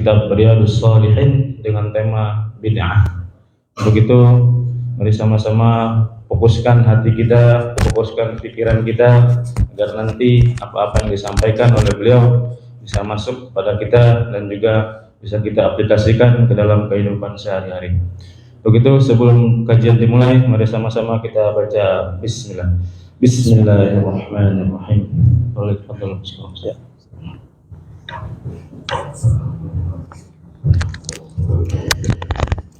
kitab Riyadhus Shalihin dengan tema bid'ah. Untuk itu, mari sama-sama fokuskan hati kita, fokuskan pikiran kita agar nanti apa-apa yang disampaikan oleh beliau bisa masuk pada kita dan juga bisa kita aplikasikan ke dalam kehidupan sehari-hari. Begitu, sebelum kajian dimulai, mari sama-sama kita baca bismillah. Bismillahirrahmanirrahim. Ya.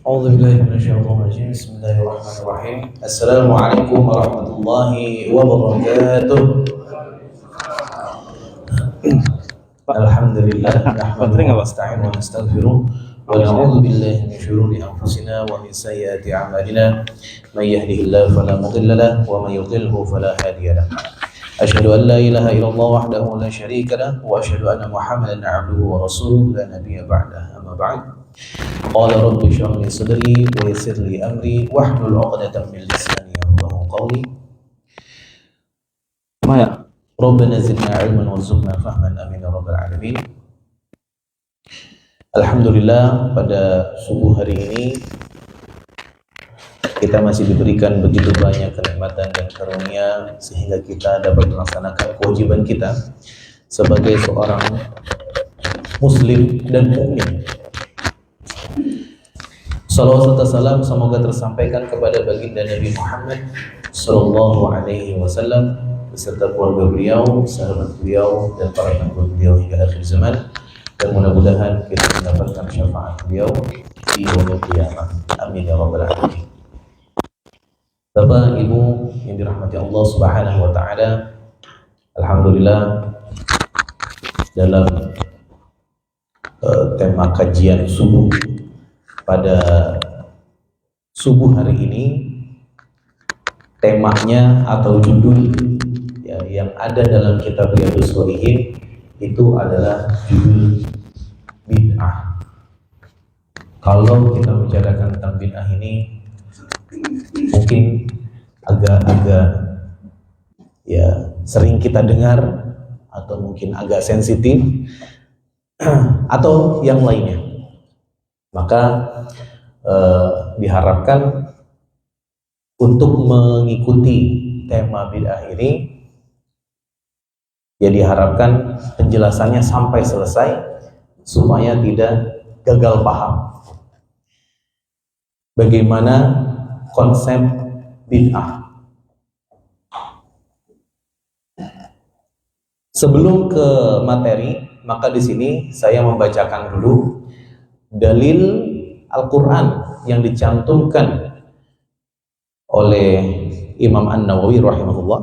A'udzubillahi minasyaitonir rajim. Bismillahirrahmanirrahim. Assalamualaikum warahmatullahi wabarakatuh. Alhamdulillah nahmaduhu wa nasta'inu wa nastaghfiruh wa na'udzu billahi min shururi anfusina wa min sayyiati a'malina. May yahdihillahu fala mudilla lahu wa may yudlilhu fala hadiya lahu. Asyhadu an la ilaha illallah wahdahu la syarika lahu wa asyhadu anna Muhammadan 'abduhu wa rasuluhu la nabiyya ba'dahu. Amma ba'd. Qala rabbi shrah li sadri wa yassir li amri wahlul 'uqdatam min lisani yafqahu qawli. Maya. Rabbana zidna ilman warzuqna fahman amin ya rabbal alamin. Alhamdulillah, pada subuh hari ini kita masih diberikan begitu banyak kenikmatan dan karunia sehingga kita dapat melaksanakan kewajiban kita sebagai seorang muslim dan mukmin. Salawat serta salam semoga tersampaikan kepada baginda Nabi Muhammad sallallahu alaihi wasallam beserta keluarga beliau, sahabat beliau, dan para pengikut beliau hingga akhir zaman. Dan mudah-mudahan kita mendapatkan syafaat beliau di yaumil qiyamah. Amin ya rabbal alamin. Bapak, Ibu yang dirahmati Allah Subhanahu wa taala, alhamdulillah dalam tema kajian subuh pada subuh hari ini, temanya atau judul yang ada dalam kitab Riyadhus Shalihin itu adalah judul bid'ah. Kalau kita bicarakan tentang bid'ah ini mungkin agak-agak ya sering kita dengar atau mungkin agak sensitif atau yang lainnya. Maka diharapkan untuk mengikuti tema bid'ah ini, ya diharapkan penjelasannya sampai selesai supaya tidak gagal paham bagaimana konsep bid'ah. Sebelum ke materi, maka di sini saya membacakan dulu dalil Al-Quran yang dicantumkan oleh Imam An-Nawawi rahimahullah.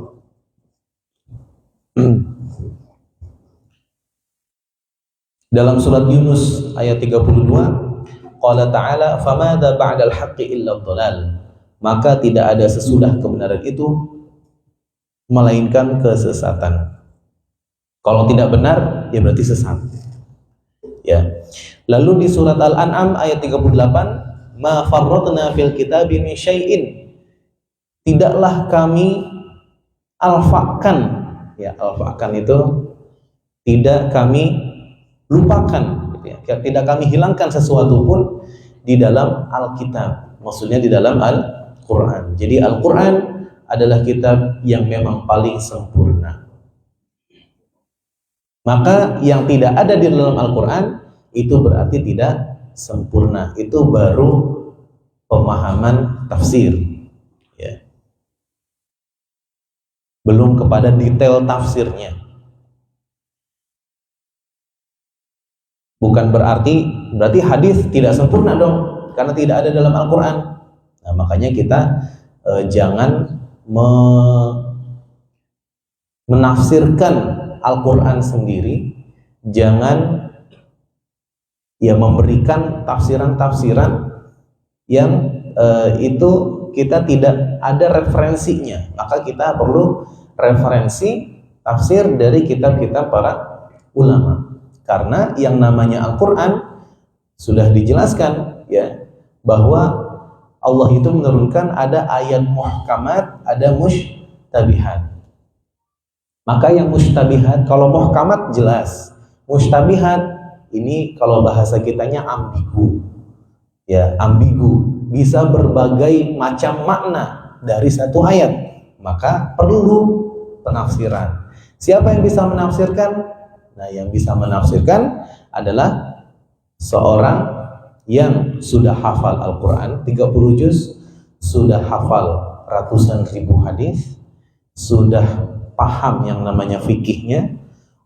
Dalam surat Yunus ayat 32, qala ta'ala famadza ba'dal haqqi illa dhalal, maka tidak ada sesudah kebenaran itu melainkan kesesatan. Kalau tidak benar ya berarti sesat. Ya. Lalu di surat Al-An'am ayat 38, ma farratna fil kitabi min syai'in, tidaklah kami alfakan, ya alfakan itu tidak kami lupakan, gitu ya. Tidak kami hilangkan sesuatu pun di dalam Alkitab, maksudnya di dalam Al-Quran. Jadi Al-Quran adalah kitab yang memang paling sempurna. Maka yang tidak ada di dalam Al-Quran itu berarti tidak sempurna. Itu baru pemahaman tafsir, ya. Belum kepada detail tafsirnya. Bukan berarti hadis tidak sempurna dong, karena tidak ada dalam Al-Quran. Nah, makanya kita jangan menafsirkan Al-Quran sendiri, jangan ya memberikan tafsiran-tafsiran yang itu kita tidak ada referensinya. Maka kita perlu referensi tafsir dari kitab-kitab para ulama. Karena yang namanya Al-Quran sudah dijelaskan, ya, bahwa Allah itu menurunkan ada ayat muhkamat, ada mushtabihat. Maka yang mushtabihat, kalau muhkamat jelas, mushtabihat ini kalau bahasa kitanya ambigu. Ya, ambigu, bisa berbagai macam makna dari satu ayat. Maka perlu penafsiran. Siapa yang bisa menafsirkan? Nah, yang bisa menafsirkan adalah seorang yang sudah hafal Al-Quran 30 juz, sudah hafal ratusan ribu hadis, sudah paham yang namanya fikihnya,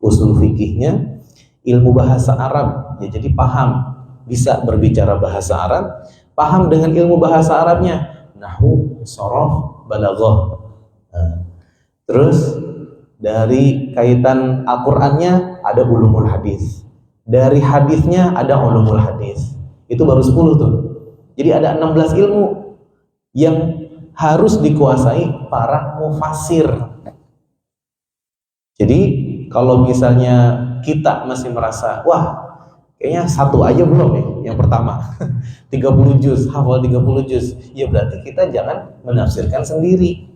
usul fikihnya, ilmu bahasa Arab, ya, jadi paham, bisa berbicara bahasa Arab, paham dengan ilmu bahasa Arabnya, nahwu, sorof, balaghah. Nah, terus dari kaitan Al-Qur'annya ada ulumul hadis. Dari hadisnya ada ulumul hadis. Itu baru 10 tuh. Jadi ada 16 ilmu yang harus dikuasai para mufassir. Jadi kalau misalnya kita masih merasa, wah, kayaknya satu aja belum nih, yang pertama 30 juz, hafal 30 juz, ya berarti kita jangan menafsirkan sendiri.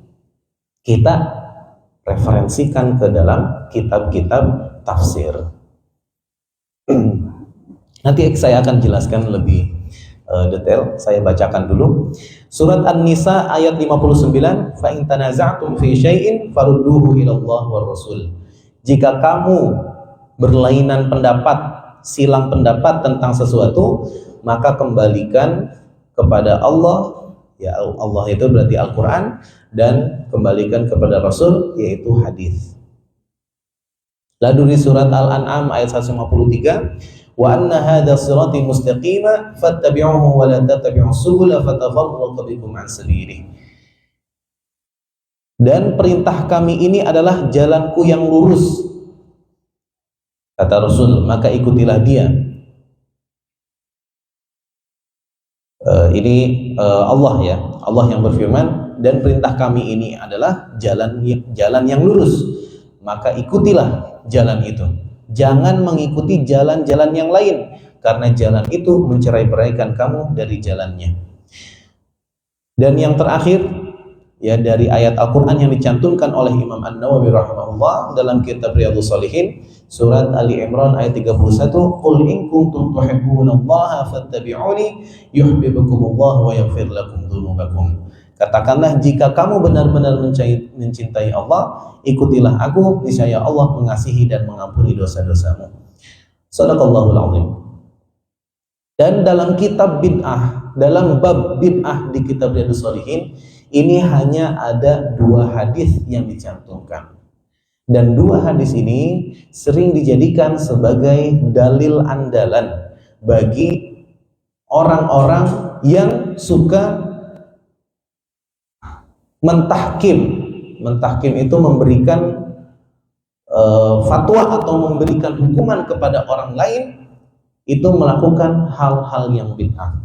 Kita referensikan ke dalam kitab-kitab tafsir. Nanti saya akan jelaskan lebih detail. Saya bacakan dulu surat An-Nisa ayat 59, fa in tanaza'tum fi syai'in farudduhu ila Allah war Rasul. Jika kamu berlainan pendapat, silang pendapat tentang sesuatu, maka kembalikan kepada Allah, ya Allah itu berarti Al-Qur'an, dan kembalikan kepada Rasul, yaitu hadis. Lalu di surat Al-An'am ayat 153, wa anna hadza sirati mustaqima fattabi'uhu wa la tattabi'us subula fatafarraqa bikum an sabilihi. Dan perintah kami ini adalah jalanku yang lurus, kata Rasul, maka ikutilah dia. Ini Allah, ya, Allah yang berfirman, dan perintah kami ini adalah jalan yang lurus, maka ikutilah jalan itu. Jangan mengikuti jalan-jalan yang lain, karena jalan itu mencerai-beraikan kamu dari jalannya. Dan yang terakhir, ya, dari ayat Al-Quran yang dicantumkan oleh Imam An-Nawawi rahimahullah dalam kitab Riyadhus Shalihin, surat Ali Imran ayat 31, qul in kuntum tuhibbunallaha fattabi'uni yuhibbukumullah wa yaghfir lakum dzunubakum. Katakanlah, jika kamu benar-benar mencintai Allah, ikutilah aku, niscaya Allah mengasihi dan mengampuni dosa-dosamu. Shadaqallahul azim. Dan dalam kitab bid'ah, dalam bab bid'ah di kitab Riyadhus Shalihin, ini hanya ada 2 hadis yang dicantumkan. Dan 2 hadis ini sering dijadikan sebagai dalil andalan bagi orang-orang yang suka mentahkim. Mentahkim itu memberikan fatwa atau memberikan hukuman kepada orang lain, itu melakukan hal-hal yang bid'ah.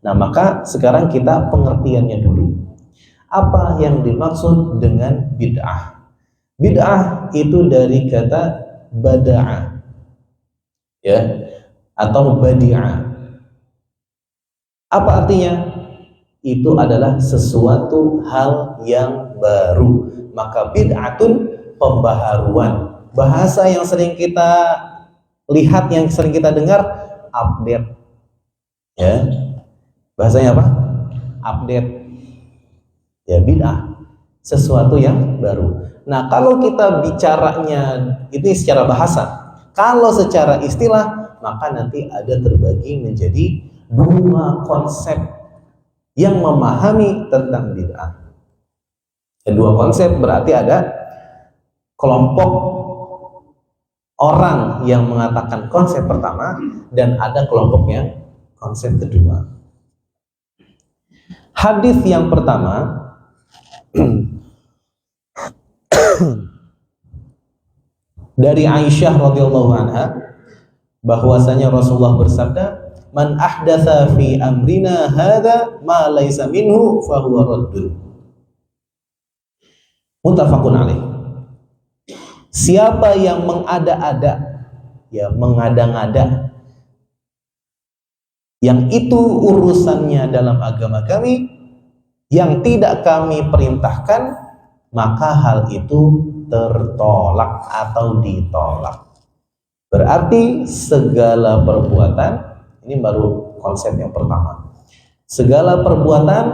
Nah, maka sekarang kita pengertiannya dulu. Apa yang dimaksud dengan bid'ah? Bid'ah itu dari kata bada'a, ya, atau badi'ah. Apa artinya? Itu adalah sesuatu hal yang baru. Maka bid'atun, pembaharuan. Bahasa yang sering kita lihat, yang sering kita dengar, update. Ya. Bahasanya apa? Update. Ya, bid'ah, sesuatu yang baru. Nah, kalau kita bicaranya ini secara bahasa, kalau secara istilah, maka nanti ada terbagi menjadi 2 konsep yang memahami tentang bid'ah. 2 konsep berarti ada kelompok orang yang mengatakan konsep pertama, dan ada kelompok yang konsep kedua. Hadis yang pertama dari Aisyah radhiyallahu anha, bahwasanya Rasulullah bersabda, man ahdatsa fi amrina hadza ma laisa minhu fa huwa raddun. Muttafaqun alaih. Siapa yang mengada-ada, ya, mengada-ngada, yang itu urusannya dalam agama kami, yang tidak kami perintahkan, maka hal itu tertolak atau ditolak. Berarti segala perbuatan, ini baru konsep yang pertama. Segala perbuatan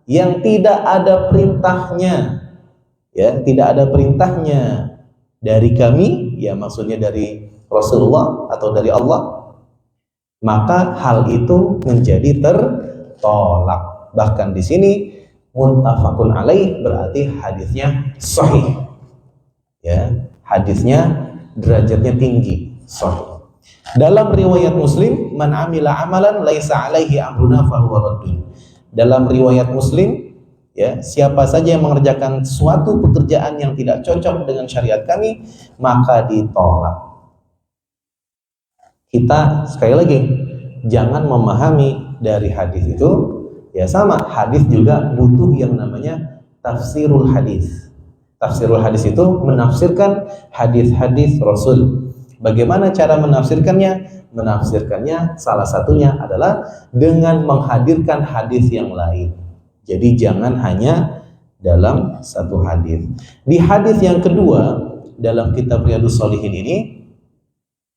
yang tidak ada perintahnya, ya, tidak ada perintahnya dari kami, ya maksudnya dari Rasulullah atau dari Allah, maka hal itu menjadi tertolak. Bahkan di sini muttafaqun alaih, berarti hadisnya sahih. Ya, hadisnya derajatnya tinggi, sahih. Dalam riwayat Muslim, man amila amalan laisa alaihi amruna fahuwa raddun. Dalam riwayat Muslim, ya, siapa saja yang mengerjakan suatu pekerjaan yang tidak cocok dengan syariat kami, maka ditolak. Kita sekali lagi jangan memahami dari hadis itu, ya sama, hadis juga butuh yang namanya tafsirul hadis. Tafsirul hadis itu menafsirkan hadis-hadis Rasul. Bagaimana cara menafsirkannya? Menafsirkannya salah satunya adalah dengan menghadirkan hadis yang lain. Jadi jangan hanya dalam satu hadis. Di hadis yang kedua dalam kitab Riyadhus Shalihin ini,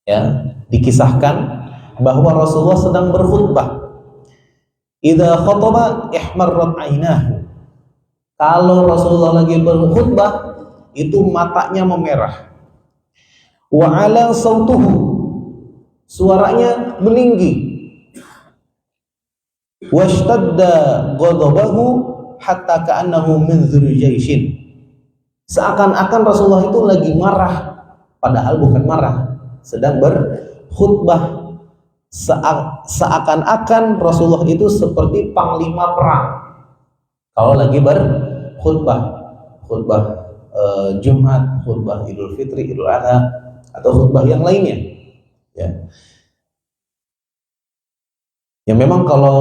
ya, dikisahkan bahwa Rasulullah sedang berkhutbah. Idza khataba ihmarrat ainahu. Kalau Rasulullah lagi berkhutbah, itu matanya memerah. Wa ala sautuhu, suaranya meninggi. Washtadda ghadabahu hatta ka'annahu min dzurjaishin. Seakan-akan Rasulullah itu lagi marah, padahal bukan marah, sedang berkhutbah. Seakan-akan Rasulullah itu seperti panglima perang kalau lagi berkhutbah, khutbah Jumat, khutbah Idul Fitri, Idul Adha, atau khutbah yang lainnya, ya. Ya memang kalau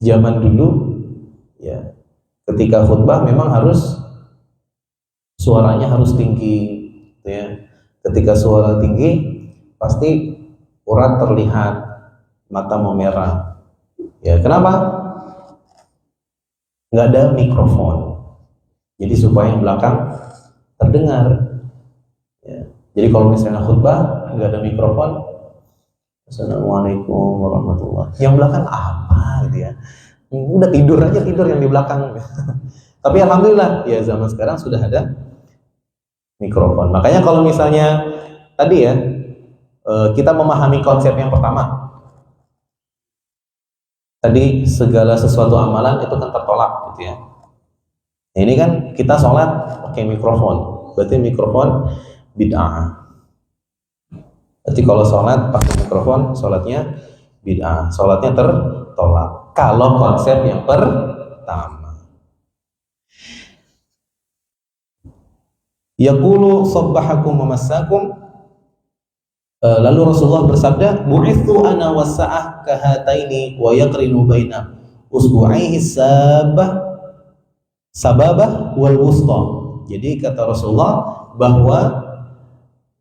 zaman dulu, ya, ketika khutbah memang harus suaranya harus tinggi, ya. Ketika suara tinggi, pasti urat terlihat, mata memerah. Ya, kenapa? Nggak ada mikrofon. Jadi supaya yang belakang terdengar. Ya. Jadi kalau misalnya khutbah nggak ada mikrofon, Assalamualaikum warahmatullahi. Yang belakang apa gitu ya? Udah tidur aja, tidur yang di belakang. Tapi alhamdulillah, ya zaman sekarang sudah ada mikrofon. Makanya kalau misalnya tadi, ya, kita memahami konsep yang pertama. Tadi segala sesuatu amalan itu kan tertolak, gitu ya. Nah, ini kan kita sholat pakai mikrofon, berarti mikrofon bid'ah. Berarti kalau sholat pakai mikrofon, sholatnya bid'ah, sholatnya tertolak. Kalau konsep yang pertama. Yaqulu sabbahakum wa massakum. Lalu Rasulullah bersabda, bu'ithu ana was-sa'ah kahataini wa yaqrinu baina usbu'aihi sababah wal wusta. Jadi kata Rasulullah bahwa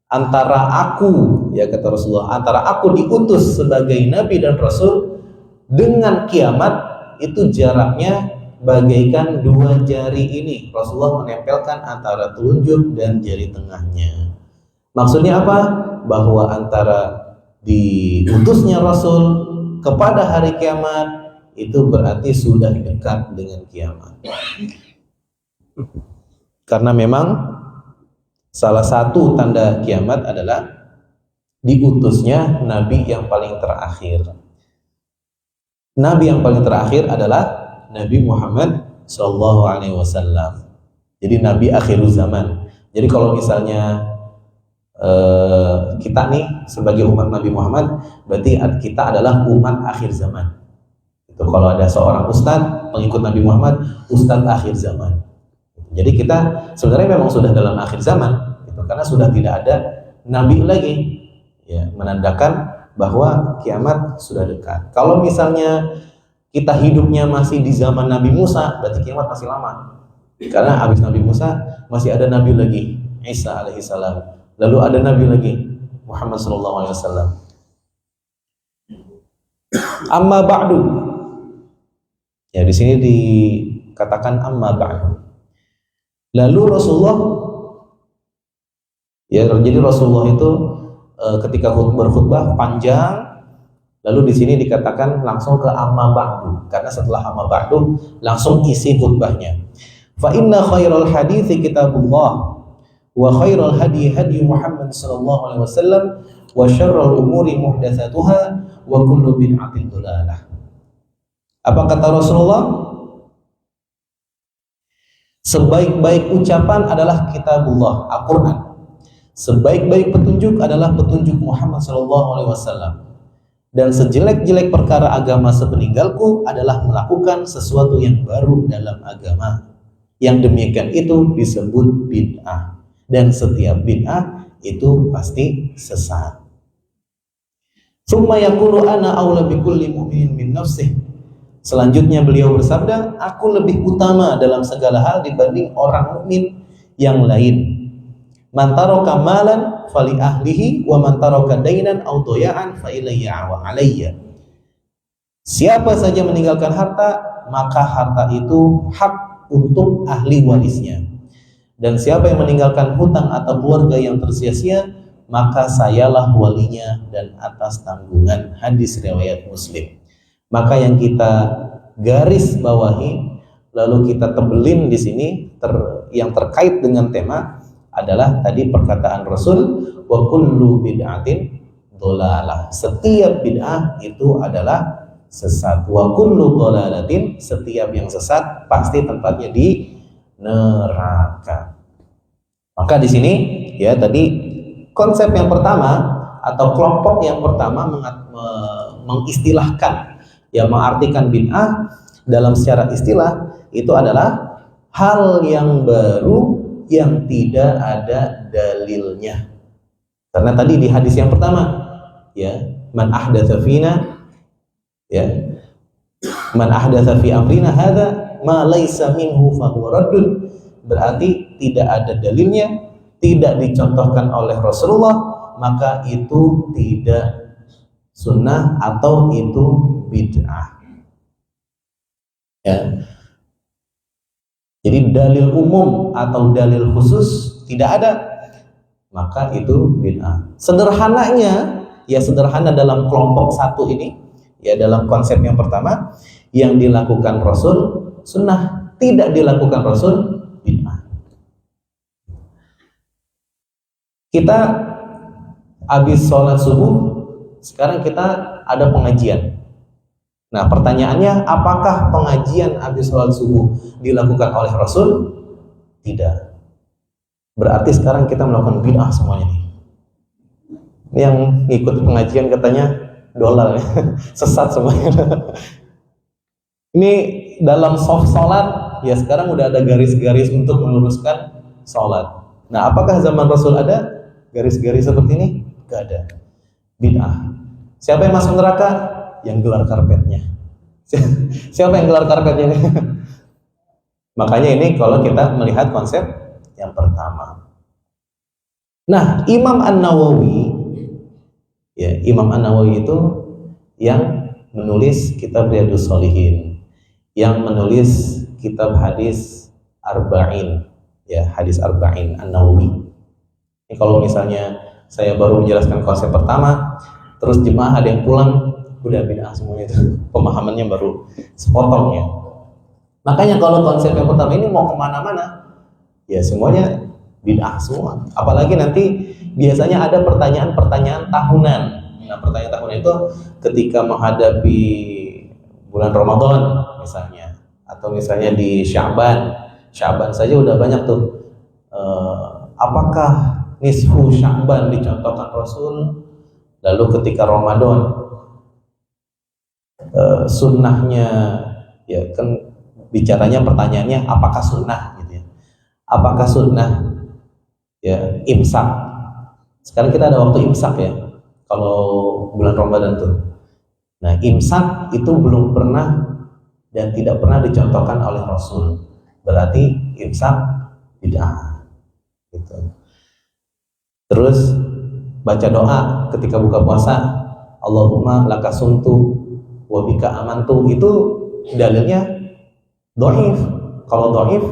antara aku, ya kata Rasulullah, antara aku diutus sebagai nabi dan rasul dengan kiamat itu jaraknya bagaikan dua jari ini. Rasulullah menempelkan antara telunjuk dan jari tengahnya. Maksudnya apa? Bahwa antara diutusnya Rasul kepada hari kiamat itu berarti sudah dekat dengan kiamat. Karena memang salah satu tanda kiamat adalah diutusnya Nabi yang paling terakhir. Nabi yang paling terakhir adalah Nabi Muhammad Sallallahu Alaihi Wasallam. Jadi Nabi akhirul zaman. Jadi kalau misalnya kita nih sebagai umat Nabi Muhammad, berarti kita adalah umat akhir zaman. Itu kalau ada seorang ustadz pengikut Nabi Muhammad, ustadz akhir zaman. Jadi kita sebenarnya memang sudah dalam akhir zaman, gitu, karena sudah tidak ada nabi lagi, ya, menandakan bahwa kiamat sudah dekat. Kalau misalnya kita hidupnya masih di zaman Nabi Musa, berarti kiamat masih lama. Karena habis Nabi Musa masih ada nabi lagi, Isa alaihissalam. Lalu ada nabi lagi, Muhammad sallallahu alaihi wasallam. Amma ba'du. Ya, di sini dikatakan amma ba'du. Lalu Rasulullah Ya, jadi Rasulullah itu ketika berkhutbah panjang, lalu di sini dikatakan langsung ke amma ba'du, karena setelah amma ba'du langsung isi khutbahnya. Fa inna khairal hadithi kitabullah wa khairal hadi hadi Muhammad sallallahu alaihi wasallam wa syarrul umuri muhdatsatuha wa kullu bid'atin dhalalah. Apa kata Rasulullah? Sebaik-baik ucapan adalah kitabullah, Al-Quran. Sebaik-baik petunjuk adalah petunjuk Muhammad SAW. Dan sejelek-jelek perkara agama sepeninggalku adalah melakukan sesuatu yang baru dalam agama. Yang demikian itu disebut bid'ah. Dan setiap bid'ah itu pasti sesat. Summa yaqulu ana aula bikulli mu'minin min nafsih. Selanjutnya beliau bersabda, aku lebih utama dalam segala hal dibanding orang mukmin yang lain. Man taraka malan fali ahlihi wa man taraka dainan aw daya'an fa ilayya wa alayya. Siapa saja meninggalkan harta, maka harta itu hak untuk ahli warisnya. Dan siapa yang meninggalkan hutang atau keluarga yang tersia-sia, maka sayalah walinya dan atas tanggungan. Hadis riwayat Muslim. Maka yang kita garis bawahi lalu kita tebelin di sini yang terkait dengan tema adalah tadi perkataan Rasul, wa kullu bid'atin dhalalah. Setiap bid'ah itu adalah sesat. Wa kullu dhalalatin, setiap yang sesat pasti tempatnya di neraka. Maka di sini ya tadi konsep yang pertama atau kelompok yang pertama mengistilahkan, yang mengartikan bid'ah dalam secara istilah itu adalah hal yang baru yang tidak ada dalilnya. Karena tadi di hadis yang pertama ya, man ahdatsa fina ya, man ahdatsa fi amrina hadza ma laisa minhu fa huwa raddun. Berarti tidak ada dalilnya, tidak dicontohkan oleh Rasulullah, maka itu tidak sunnah atau itu bid'ah. Ya. Jadi dalil umum atau dalil khusus tidak ada, maka itu bid'ah. Sederhananya, ya sederhana dalam kelompok satu ini, ya dalam konsep yang pertama, yang dilakukan Rasul sunnah, tidak dilakukan Rasul bid'ah. Kita habis sholat subuh, sekarang kita ada pengajian. Nah pertanyaannya, apakah pengajian habis sholat subuh dilakukan oleh Rasul? Tidak. Berarti sekarang kita melakukan bid'ah semuanya nih. Yang ikut pengajian katanya dolal ya. Sesat semuanya. Ini dalam soft sholat, ya sekarang udah ada garis-garis untuk meluruskan sholat. Nah apakah zaman Rasul ada garis-garis seperti ini? Gak ada. Bid'ah. Siapa yang masuk neraka? Yang gelar karpetnya. Siapa yang gelar karpetnya ini? Makanya ini kalau kita melihat konsep yang pertama. Nah, Imam An-Nawawi, ya Imam An-Nawawi itu yang menulis kitab Riyadhus Shalihin, yang menulis kitab hadis Arba'in, ya hadis Arba'in An-Nawawi. Ini kalau misalnya saya baru menjelaskan konsep pertama, terus jemaah ada yang pulang, udah bid'ah semuanya itu, pemahamannya baru sepotong ya. Makanya kalau konsep yang pertama ini mau kemana-mana, ya semuanya bid'ah semua. Apalagi nanti biasanya ada pertanyaan-pertanyaan tahunan. Nah pertanyaan tahunan itu ketika menghadapi bulan Ramadan misalnya, atau misalnya di Sya'ban saja udah banyak tuh. Apakah nisfu Sya'ban dicontohkan Rasul? Lalu ketika Ramadan sunnahnya, ya kan bicaranya pertanyaannya apakah sunnah gitu ya, apakah sunnah ya imsak. Sekarang kita ada waktu imsak ya kalau bulan Ramadan tuh. Nah imsak itu belum pernah dan tidak pernah dicontohkan oleh Rasul, berarti imsak bid'ah gitu. Terus baca doa ketika buka puasa, Allahumma lakasumtu wabika amantu, itu dalilnya dhaif. Kalau dhaif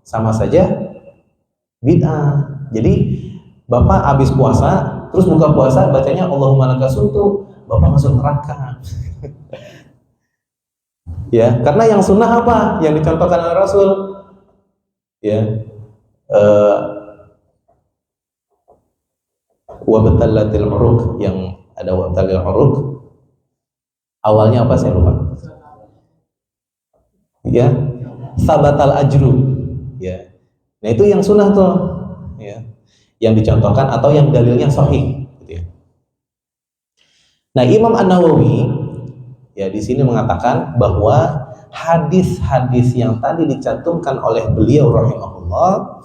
sama saja bid'ah. Jadi Bapak habis puasa, terus buka puasa bacanya Allahumma laka sumtu, Bapak masuk neraka. Ya, karena yang sunnah apa? Yang dicontohkan oleh Rasul, ya, wabtallatil uruq, yang ada wabtalil uruq. Awalnya apa saya lupa. Ya, sabatal ajru. Ya. Nah, itu yang sunnah tuh, ya. Yang dicontohkan atau yang dalilnya sahih, gitu ya. Nah, Imam An-Nawawi ya di sini mengatakan bahwa hadis-hadis yang tadi dicantumkan oleh beliau rahimahullah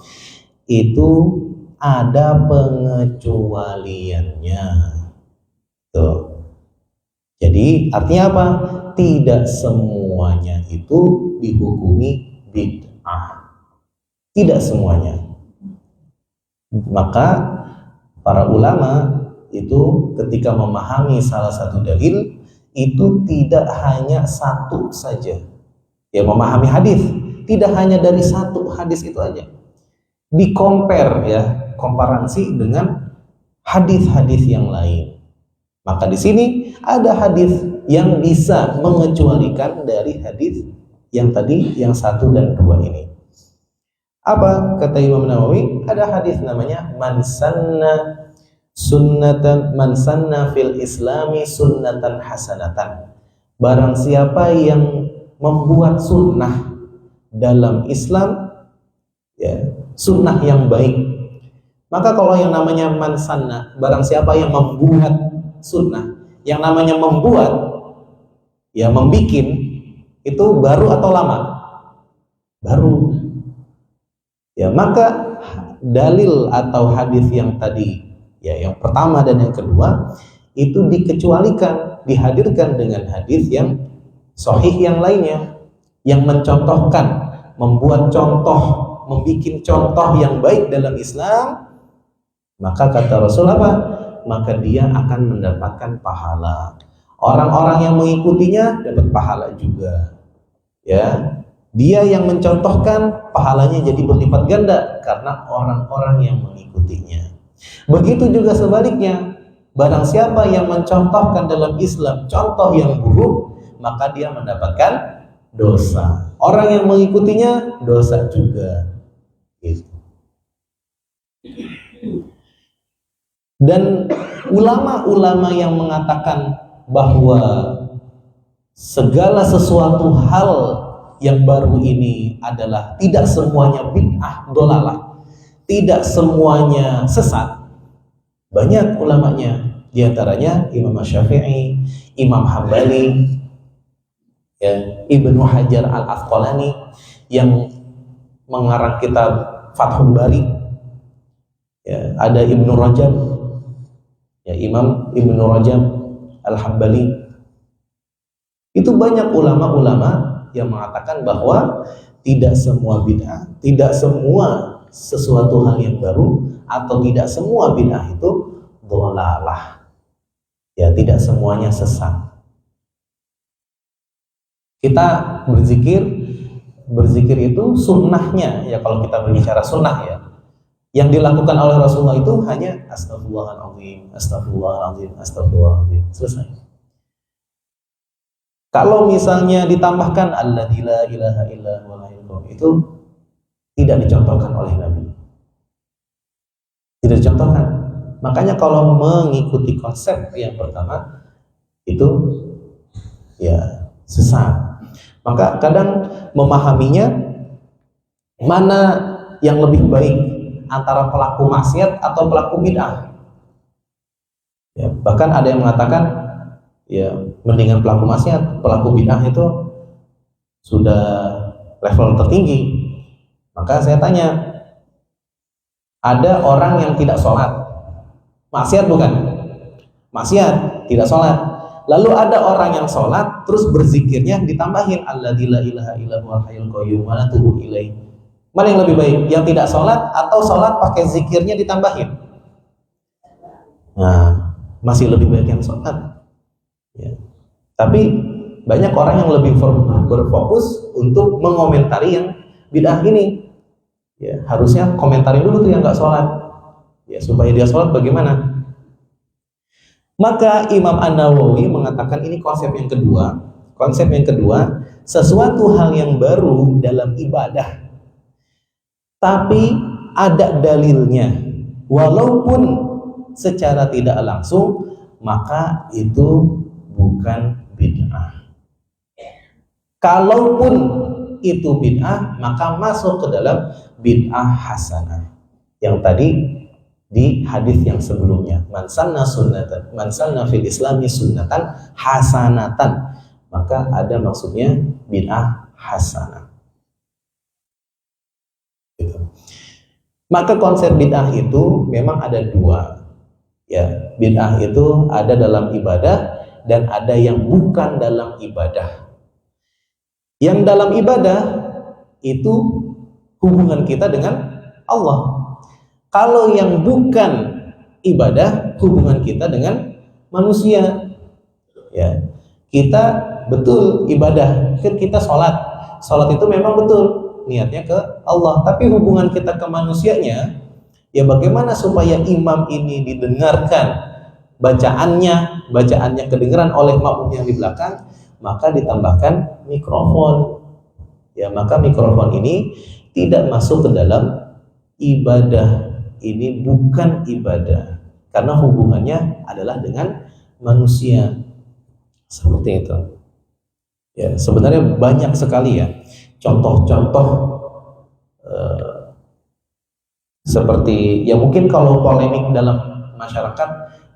itu ada pengecualiannya. Tuh. Jadi artinya apa? Tidak semuanya itu dihukumi bid'ah. Tidak semuanya. Maka para ulama itu ketika memahami salah satu dalil itu tidak hanya satu saja. Ya, memahami hadis tidak hanya dari satu hadis itu aja. Di-compare, ya, komparasi dengan hadis-hadis yang lain. Maka di sini ada hadis yang bisa mengecualikan dari hadis yang tadi, yang 1 dan 2 ini. Apa kata Imam Nawawi? Ada hadis namanya man sanna fil islami sunnatan hasanatan. Barang siapa yang membuat sunnah dalam Islam, ya, sunnah yang baik. Maka kalau yang namanya man sanna, barang siapa yang membuat sunnah, yang namanya membuat, ya, membikin, itu baru atau lama? Baru. Ya, maka dalil atau hadis yang tadi, ya, yang pertama dan yang kedua itu dikecualikan, dihadirkan dengan hadis yang sahih yang lainnya, yang mencontohkan, membuat contoh, membikin contoh yang baik dalam Islam. Maka kata Rasul apa? Maka dia akan mendapatkan pahala. Orang-orang yang mengikutinya dapat pahala juga. Ya, dia yang mencontohkan pahalanya jadi berlipat ganda karena orang-orang yang mengikutinya. Begitu juga sebaliknya, barang siapa yang mencontohkan dalam Islam contoh yang buruk, maka dia mendapatkan dosa. Orang yang mengikutinya dosa juga. Gitu. Dan ulama-ulama yang mengatakan bahwa segala sesuatu hal yang baru ini adalah tidak semuanya bid'ah dolalah, tidak semuanya sesat. Banyak ulamanya, di antaranya Imam Syafi'i, Imam Hambali, ya, Ibnu Hajar Al-Asqalani yang mengarang kitab Fathul Bari, ya, ada Ibnu Rajab, ya, Imam Ibnu Rajab Al-Hambali. Itu banyak ulama-ulama yang mengatakan bahwa tidak semua bid'ah, tidak semua sesuatu hal yang baru, atau tidak semua bid'ah itu dhalalah. Ya, tidak semuanya sesat. Kita berzikir itu sunnahnya, ya, kalau kita berbicara sunnah, ya, yang dilakukan oleh Rasulullah itu hanya astagfirullahaladzim, astagfirullahaladzim, astagfirullahaladzim, selesai. Kalau misalnya ditambahkan alladzi la ilaha illa huwal hayyul qayyum, itu tidak dicontohkan oleh Nabi. Tidak dicontohkan. Makanya kalau mengikuti konsep yang pertama itu, ya, sesat. Maka kadang memahaminya mana yang lebih baik antara pelaku maksiat atau pelaku bid'ah. Ya, bahkan ada yang mengatakan, ya, mendingan pelaku maksiat, pelaku bid'ah itu sudah level tertinggi. Maka saya tanya, ada orang yang tidak sholat, maksiat bukan? Maksiat, tidak sholat. Lalu ada orang yang sholat, terus berzikirnya ditambahin alladzi la ilaha illa huwal hayyul qayyum wa atubu ilaih. Mana yang lebih baik? Yang tidak sholat atau sholat pakai zikirnya ditambahin? Nah, masih lebih baik yang sholat. Ya. Tapi banyak orang yang lebih berfokus untuk mengomentari yang bid'ah ini. Ya, harusnya komentarin dulu tuh yang nggak sholat. Ya, supaya dia sholat bagaimana? Maka Imam An-Nawawi mengatakan ini konsep yang kedua. Konsep yang kedua, sesuatu hal yang baru dalam ibadah, tapi ada dalilnya, walaupun secara tidak langsung, maka itu bukan bid'ah. Kalaupun itu bid'ah, maka masuk ke dalam bid'ah hasanah. Yang tadi di hadis yang sebelumnya, man sanna fil islami sunnatan hasanatan, maka ada maksudnya bid'ah hasanah. Gitu. Maka konsep bid'ah itu memang ada dua. Ya, bid'ah itu ada dalam ibadah dan ada yang bukan dalam ibadah. Yang dalam ibadah itu hubungan kita dengan Allah. Kalau yang bukan ibadah, hubungan kita dengan manusia. Ya, kita betul ibadah, kita sholat. Sholat itu memang betul niatnya ke Allah, tapi hubungan kita ke manusianya, ya bagaimana supaya imam ini didengarkan bacaannya kedengaran oleh makmum yang di belakang, maka ditambahkan mikrofon. Ya, maka mikrofon ini tidak masuk ke dalam ibadah. Ini bukan ibadah karena hubungannya adalah dengan manusia. Seperti itu. Ya, sebenarnya banyak sekali ya contoh-contoh seperti ya mungkin kalau polemik dalam masyarakat,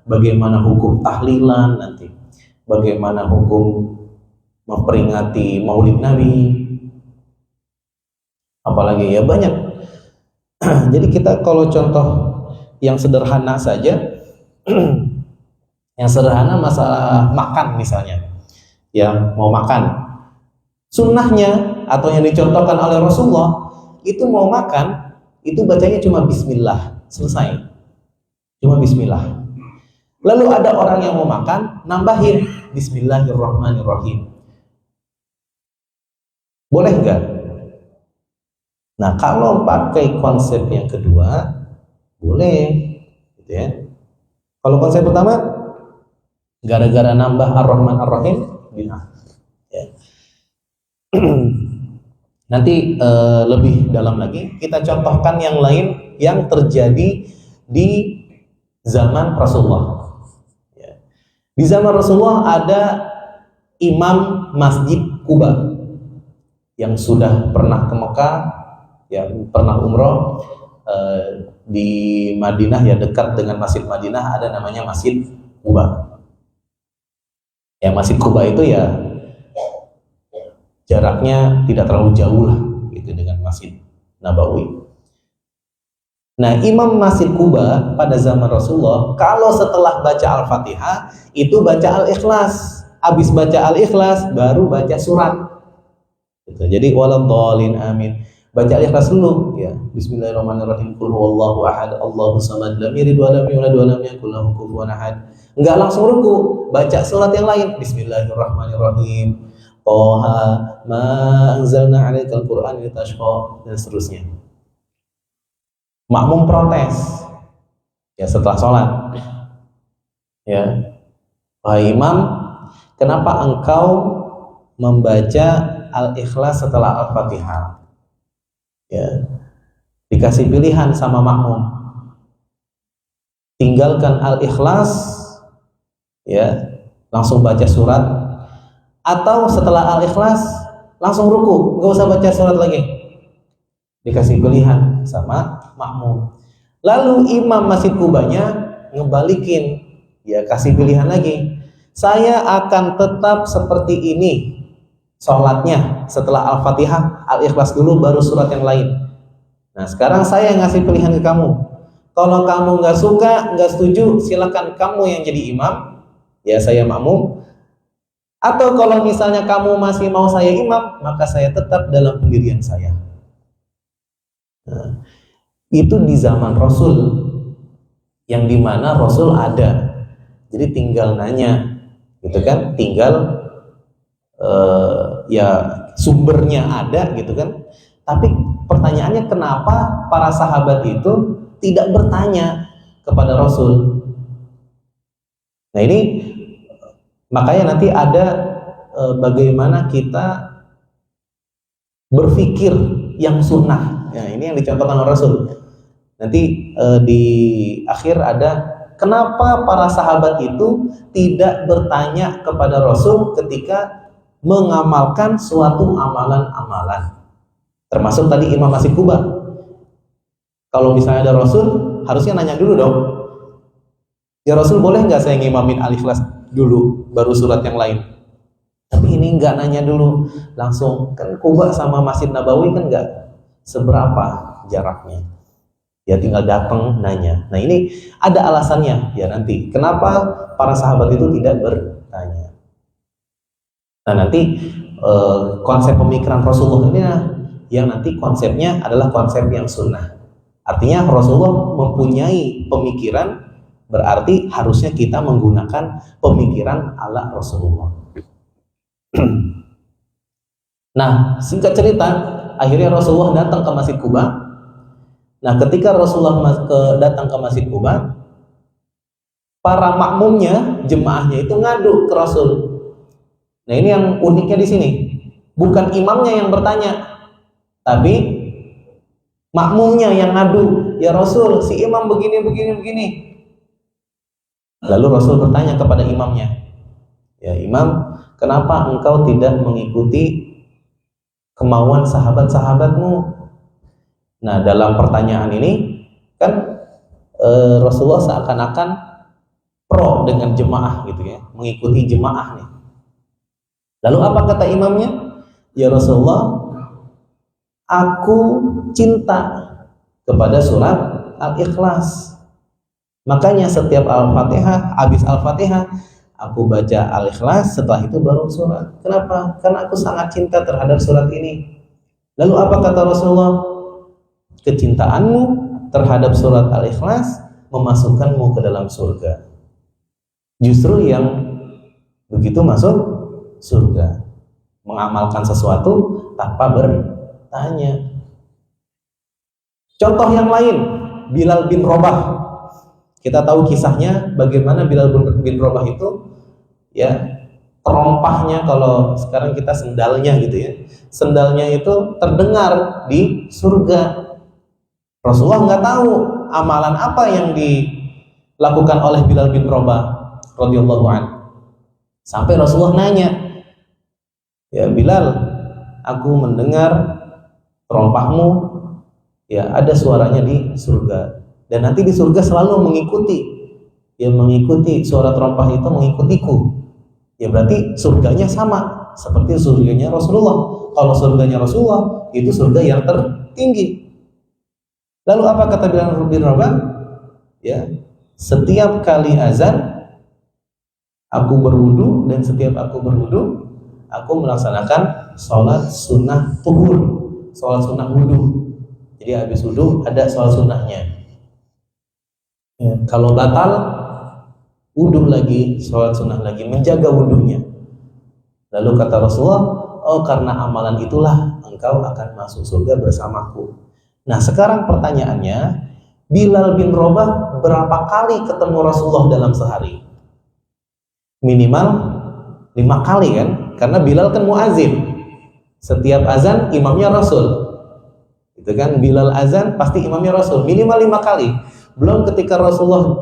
bagaimana hukum tahlilan nanti, bagaimana hukum memperingati Maulid Nabi, apalagi ya banyak. Jadi kita kalau contoh yang sederhana saja, yang sederhana masalah makan misalnya, ya mau makan, sunnahnya atau yang dicontohkan oleh Rasulullah itu mau makan itu bacanya cuma Bismillah, selesai, cuma Bismillah. Lalu ada orang yang mau makan nambahin Bismillahirrahmanirrahim, boleh nggak? Nah, kalau pakai konsep yang kedua, boleh, gitu ya. Kalau konsep pertama, gara-gara nambah Ar-Rahman Ar-Rahim, bid'ah. Ya. Nanti lebih dalam lagi, kita contohkan yang lain yang terjadi di zaman Rasulullah. Ya. Di zaman Rasulullah ada imam Masjid Quba yang sudah pernah ke Mekah, yang pernah umroh di Madinah, ya dekat dengan Masjid Madinah ada namanya Masjid Quba. Ya, Masjid Quba itu ya jaraknya tidak terlalu jauh lah gitu dengan Masjid Nabawi. Nah, imam Masjid Quba pada zaman Rasulullah kalau setelah baca Al-Fatihah itu baca Al-Ikhlas, habis baca Al-Ikhlas baru baca surat gitu. Jadi waladhdallin amin, baca Al-Ikhlas dulu ya. Bismillahirrahmanirrahim. Qul huwallahu ahad, Allahus samad, lam yalid wa lam yulad wa lam yakul lahu kufuwan ahad. Enggak langsung ruku, baca surat yang lain. Bismillahirrahmanirrahim. Toha ma anzalna 'alaikal Qur'an litashqa, dan seterusnya. Makmum protes ya setelah sholat. Ya. Wahai imam, kenapa engkau membaca Al-Ikhlas setelah Al-Fatihah? Ya, dikasih pilihan sama makmum, tinggalkan Al-Ikhlas ya langsung baca surat, atau setelah Al-Ikhlas langsung ruku, nggak usah baca surat lagi. Dikasih pilihan sama makmum. Lalu imam Masjid Qubanya ngebalikin, ya kasih pilihan lagi, saya akan tetap seperti ini sholatnya, setelah Al-Fatihah, Al-Ikhlas dulu baru surat yang lain. Nah, sekarang saya ngasih pilihan ke kamu. Kalau kamu nggak suka, nggak setuju, silakan kamu yang jadi imam, ya saya makmum. Atau kalau misalnya kamu masih mau saya imam, maka saya tetap dalam pendirian saya. Nah, itu di zaman Rasul, yang dimana Rasul ada. Jadi tinggal nanya, gitu kan? Tinggal ya sumbernya ada gitu kan. Tapi pertanyaannya kenapa para sahabat itu tidak bertanya, kepada Rasul. Nah ini makanya nanti ada bagaimana kita berpikir yang sunnah. Nah ini yang dicontohkan oleh Rasul. Nanti di akhir ada kenapa para sahabat itu tidak bertanya kepada Rasul ketika mengamalkan suatu amalan-amalan. Termasuk tadi Imam Masjid Kuba. Kalau misalnya ada Rasul, harusnya nanya dulu dong. Ya Rasul, boleh nggak saya ngimamin Al-Ikhlas dulu, baru surat yang lain? Tapi ini nggak nanya dulu, langsung. Kan Kuba sama Masjid Nabawi kan nggak seberapa jaraknya. Ya tinggal datang nanya. Nah ini ada alasannya ya nanti. Kenapa para sahabat itu tidak bertanya? Nah nanti konsep pemikiran Rasulullah ini yang nanti konsepnya adalah konsep yang sunnah. Artinya Rasulullah mempunyai pemikiran, berarti harusnya kita menggunakan pemikiran ala Rasulullah. Nah singkat cerita, akhirnya Rasulullah datang ke Masjid Kuba. Nah ketika Rasulullah datang ke Masjid Kuba, para makmumnya, jemaahnya itu ngadu ke Rasul. Nah ini yang uniknya di sini, bukan imamnya yang bertanya, tapi makmumnya yang ngadu, ya Rasul, si imam begini. Lalu Rasul bertanya kepada imamnya, ya imam, kenapa engkau tidak mengikuti kemauan sahabat-sahabatmu? Nah dalam pertanyaan ini kan Rasulullah seakan-akan pro dengan jemaah gitu ya, mengikuti jemaah nih. Lalu apa kata imamnya? Ya Rasulullah, aku cinta kepada surat Al-Ikhlas. Makanya setiap Al-Fatihah, habis Al-Fatihah, aku baca Al-Ikhlas, setelah itu baru surat. Kenapa? Karena aku sangat cinta terhadap surat ini. Lalu apa kata Rasulullah? Kecintaanmu terhadap surat Al-Ikhlas memasukkanmu ke dalam surga. Justru yang begitu masuk surga, mengamalkan sesuatu tanpa bertanya. Contoh yang lain, Bilal bin Rabah. Kita tahu kisahnya bagaimana Bilal bin Rabah itu ya terompahnya, kalau sekarang kita sendalnya gitu ya. Sendalnya itu terdengar di surga. Rasulullah nggak tahu amalan apa yang dilakukan oleh Bilal bin Rabah radhiyallahu anhu. Sampai Rasulullah nanya, ya Bilal, aku mendengar terompahmu, ya ada suaranya di surga. Dan nanti di surga selalu mengikuti suara terompah itu mengikutiku. Ya berarti surganya sama seperti surganya Rasulullah. Kalau surganya Rasulullah itu surga yang tertinggi. Lalu apa kata Bilal bin Rabah? Ya, setiap kali azan aku berwudu, dan setiap aku berwudu aku melaksanakan sholat sunnah tuhur, sholat sunnah wudu. Jadi habis wudu ada sholat sunnahnya. Ya, kalau batal wudu lagi, sholat sunnah lagi, menjaga wudunya. Lalu kata Rasulullah, oh karena amalan itulah engkau akan masuk surga bersamaku. Nah sekarang pertanyaannya, Bilal bin Rabah berapa kali ketemu Rasulullah dalam sehari? Minimal 5 kali kan? Karena Bilal kan muazin. Setiap azan imamnya Rasul. Itu kan, Bilal azan pasti imamnya Rasul. Minimal 5 kali. Belum ketika Rasulullah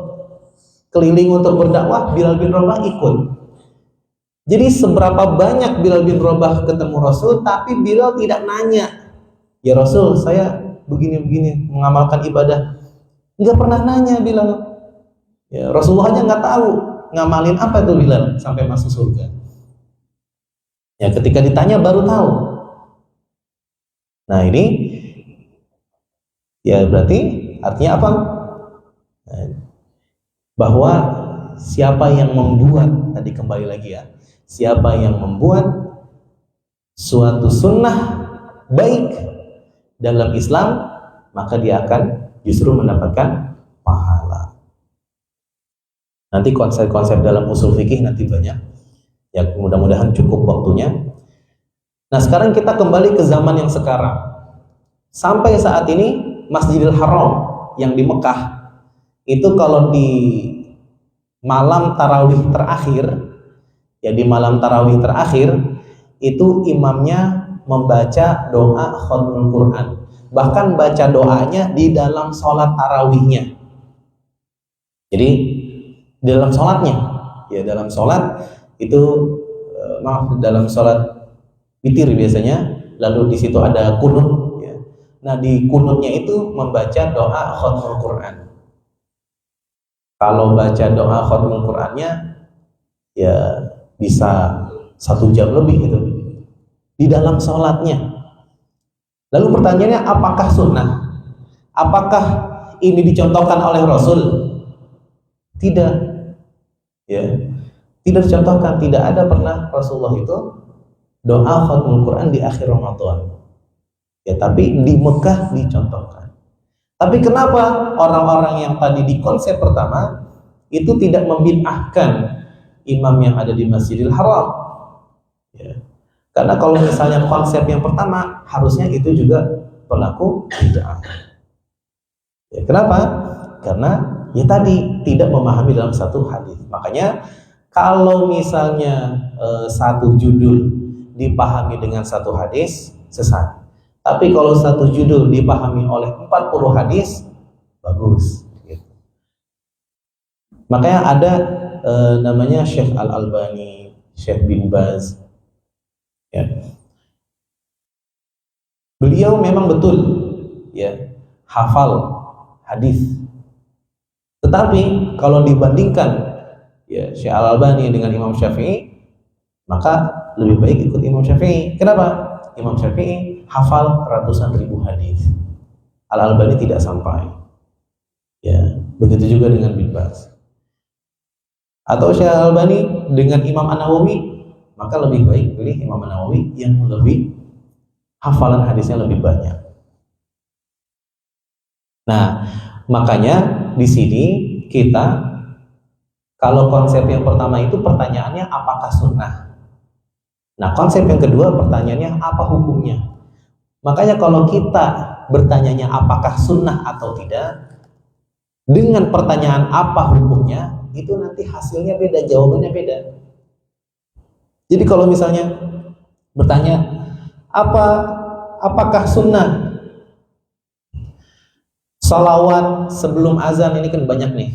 keliling untuk berdakwah, Bilal bin Rabah ikut. Jadi seberapa banyak Bilal bin Rabah ketemu Rasul, tapi Bilal tidak nanya, ya Rasul saya begini-begini mengamalkan ibadah. Nggak pernah nanya Bilal. Ya, Rasulullah aja nggak tahu ngamalin apa itu Bilal sampai masuk surga. Ya ketika ditanya baru tahu. Nah ini ya berarti artinya apa? Nah, bahwa siapa yang membuat, tadi kembali lagi ya, siapa yang membuat suatu sunnah baik dalam Islam, maka dia akan justru mendapatkan pahala. Nanti konsep-konsep dalam usul fikih nanti banyak. Ya mudah-mudahan cukup waktunya. Nah sekarang kita kembali ke zaman yang sekarang. Sampai saat ini Masjidil Haram yang di Mekah itu kalau di malam tarawih terakhir, ya di malam tarawih terakhir itu imamnya membaca doa khatmul Quran, bahkan baca doanya di dalam sholat tarawihnya. Jadi di dalam sholatnya, ya dalam sholat itu dalam sholat witir biasanya, lalu di situ ada kunut, ya. Nah di kunutnya itu membaca doa khatmul Quran. Kalau baca doa khatmul Qurannya ya bisa 1 jam lebih itu di dalam sholatnya. Lalu pertanyaannya, apakah sunnah? Apakah ini dicontohkan oleh Rasul? Tidak, ya, tidak dicontohkan. Tidak ada pernah Rasulullah itu doa khatmul Quran di akhir Ramadan. Ya, tapi di Mekah dicontohkan. Tapi kenapa orang-orang yang tadi di konsep pertama itu tidak membid'ahkan imam yang ada di Masjidil Haram? Ya. Karena kalau misalnya konsep yang pertama, harusnya itu juga berlaku bid'ah. Ya, kenapa? Karena ya tadi tidak memahami dalam satu hadis. Makanya kalau misalnya satu judul dipahami dengan satu hadis, sesat. Tapi kalau satu judul dipahami oleh 40 hadis, bagus. Gitu. Makanya ada namanya Syekh Al-Albani, Syekh bin Baz. Ya. Beliau memang betul ya hafal hadis. Tetapi kalau dibandingkan ya Syekh Al-Albani dengan Imam Syafi'i, maka lebih baik ikut Imam Syafi'i. Kenapa? Imam Syafi'i hafal ratusan ribu hadis. Al-Albani tidak sampai. Ya, begitu juga dengan bin Baz. Atau Syekh Al-Albani dengan Imam An-Nawawi, maka lebih baik pilih Imam An-Nawawi yang lebih hafalan hadisnya lebih banyak. Nah, makanya di sini kita kalau konsep yang pertama itu pertanyaannya apakah sunnah. Nah, konsep yang kedua pertanyaannya apa hukumnya. Makanya kalau kita bertanyanya apakah sunnah atau tidak, dengan pertanyaan apa hukumnya, itu nanti hasilnya beda, jawabannya beda. Jadi kalau misalnya bertanya apakah sunnah salawat sebelum azan, ini kan banyak nih.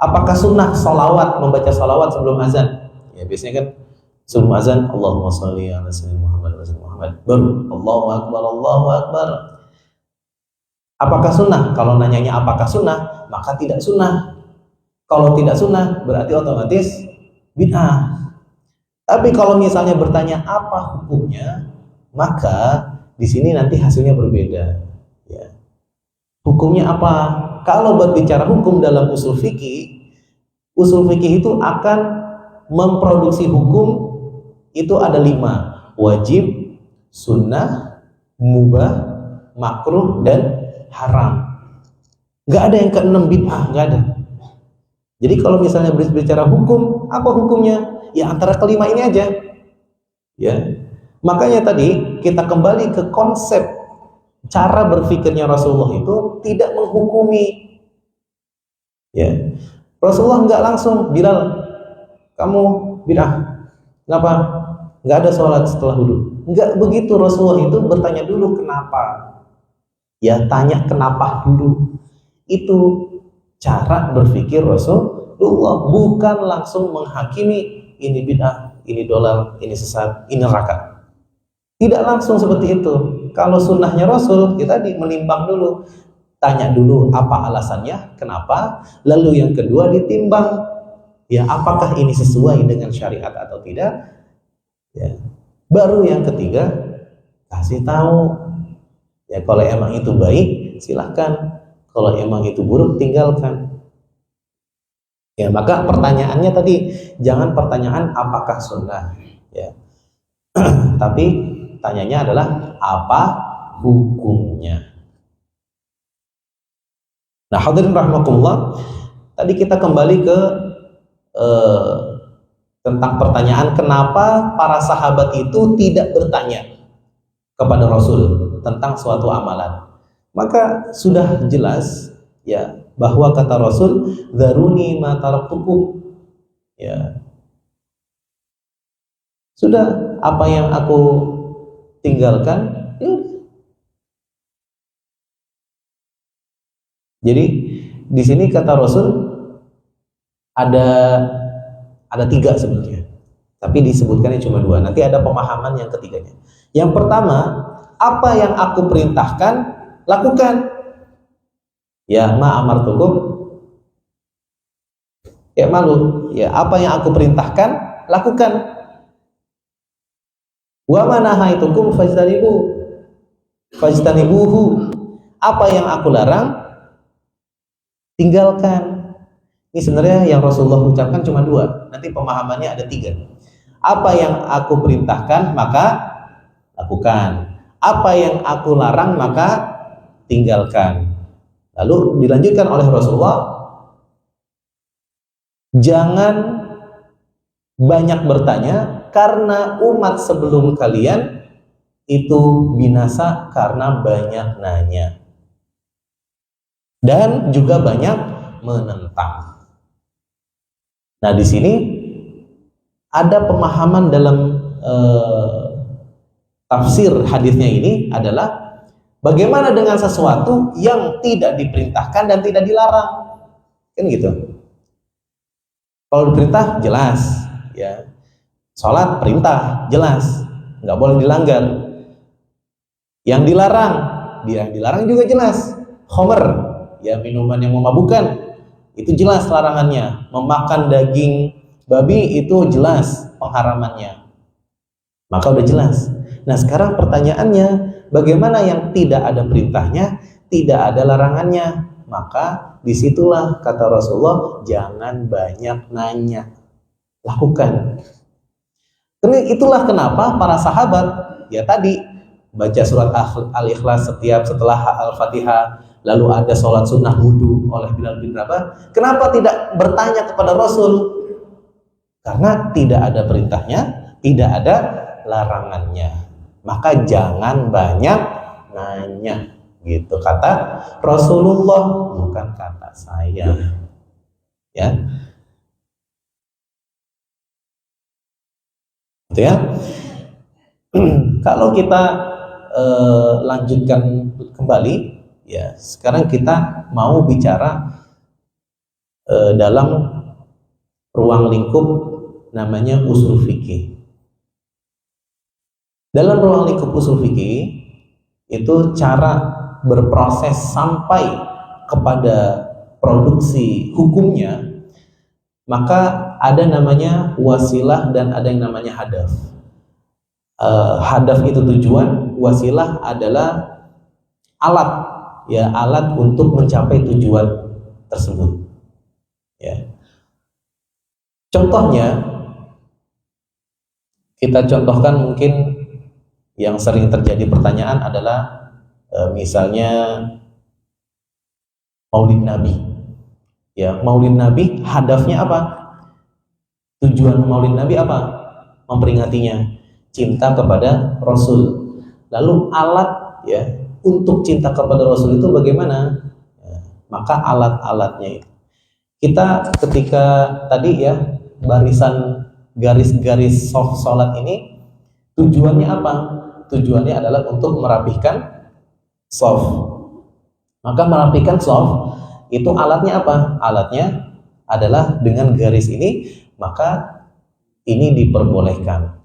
Apakah sunnah salawat, membaca salawat sebelum azan? Ya biasanya kan sebelum azan Allahumma sholli ala sayyidina Muhammad wa sallam Muhammad, baru Allahu akbar, Allahu akbar. Apakah sunnah? Kalau nanyanya apakah sunnah, maka tidak sunnah. Kalau tidak sunnah berarti otomatis bid'ah. Tapi kalau misalnya bertanya apa hukumnya, maka di sini nanti hasilnya berbeda. Ya. Hukumnya apa? Kalau berbicara hukum dalam usul fikih itu akan memproduksi hukum itu ada 5: wajib, sunnah, mubah, makruh, dan haram. Nggak ada yang ke-6 bid'ah, nggak ada. Jadi kalau misalnya berbicara hukum, apa hukumnya? Ya antara kelima ini aja. Ya. Makanya tadi kita kembali ke konsep cara berpikirnya Rasulullah itu tidak menghukumi. Ya. Rasulullah nggak langsung, Bilal, kamu bid'ah. Kenapa? Nggak ada sholat setelah wudu. Nggak begitu. Rasulullah itu bertanya dulu kenapa. Ya tanya kenapa dulu. Itu cara berpikir Rasulullah, bukan langsung menghakimi ini bid'ah, ini dolal, ini sesat, ini neraka. Tidak langsung seperti itu. Kalau sunnahnya Rasul, kita menimbang dulu, tanya dulu apa alasannya, kenapa, lalu yang kedua ditimbang, ya apakah ini sesuai dengan syariat atau tidak, ya. Baru yang ketiga kasih tahu, ya kalau emang itu baik silahkan, kalau emang itu buruk tinggalkan. Ya, maka pertanyaannya tadi jangan pertanyaan apakah sunnah, ya. Tapi tanyanya adalah apa hukumnya. Nah, hadirin rahimakumullah, tadi kita kembali ke tentang pertanyaan kenapa para sahabat itu tidak bertanya kepada Rasul tentang suatu amalan. Maka sudah jelas ya bahwa kata Rasul, "Dzaruni ma taraktukum." Ya. Sudah, apa yang aku tinggalkan, ya. Jadi di sini kata Rasul ada 3 sebenarnya, tapi disebutkannya cuma 2. Nanti ada pemahaman yang ketiganya. Yang pertama, apa yang aku perintahkan, lakukan. Ya, ma amartukum ya malu. Ya, apa yang aku perintahkan, lakukan. Wa ma nahaitukum fajtanibuhu. Apa yang aku larang, tinggalkan. Ini sebenarnya yang Rasulullah ucapkan cuma 2. Nanti pemahamannya ada 3. Apa yang aku perintahkan, maka lakukan. Apa yang aku larang, maka tinggalkan. Lalu dilanjutkan oleh Rasulullah, jangan banyak bertanya, karena umat sebelum kalian itu binasa karena banyak nanya dan juga banyak menentang. Nah, di sini ada pemahaman dalam tafsir hadisnya ini adalah bagaimana dengan sesuatu yang tidak diperintahkan dan tidak dilarang, kan gitu. Kalau diperintah jelas, ya. Sholat perintah jelas, nggak boleh dilanggar. Yang dilarang juga jelas. Khomer, ya, minuman yang memabukkan, itu jelas larangannya. Memakan daging babi itu jelas pengharamannya. Maka udah jelas. Nah, sekarang pertanyaannya, bagaimana yang tidak ada perintahnya, tidak ada larangannya? Maka disitulah kata Rasulullah, jangan banyak nanya, lakukan. Itulah kenapa para sahabat, ya tadi, baca surat Al-Ikhlas setelah Al-Fatihah, lalu ada sholat sunnah wudhu oleh Bilal bin Rabah. Kenapa tidak bertanya kepada Rasul? Karena tidak ada perintahnya, tidak ada larangannya. Maka jangan banyak nanya, gitu kata Rasulullah, bukan kata saya. Ya, gitu ya. Kalau kita lanjutkan kembali, ya, sekarang kita mau bicara dalam ruang lingkup namanya usul fikih. Dalam ruang lingkup usul fikih itu cara berproses sampai kepada produksi hukumnya, maka ada namanya wasilah dan ada yang namanya hadaf. Hadaf itu tujuan, wasilah adalah alat, ya, alat untuk mencapai tujuan tersebut. Ya. Contohnya, kita contohkan mungkin yang sering terjadi pertanyaan adalah misalnya Maulid Nabi. Ya, Maulid Nabi hadafnya apa? Tujuan Maulid Nabi apa? Memperingatinya cinta kepada Rasul. Lalu alat, ya, untuk cinta kepada Rasul itu bagaimana? Ya, maka alat-alatnya itu. Kita ketika tadi, ya, barisan garis-garis sholat ini tujuannya apa? Tujuannya adalah untuk merapihkan shaf. Maka merapikan shaf itu alatnya apa? Alatnya adalah dengan garis ini, maka ini diperbolehkan.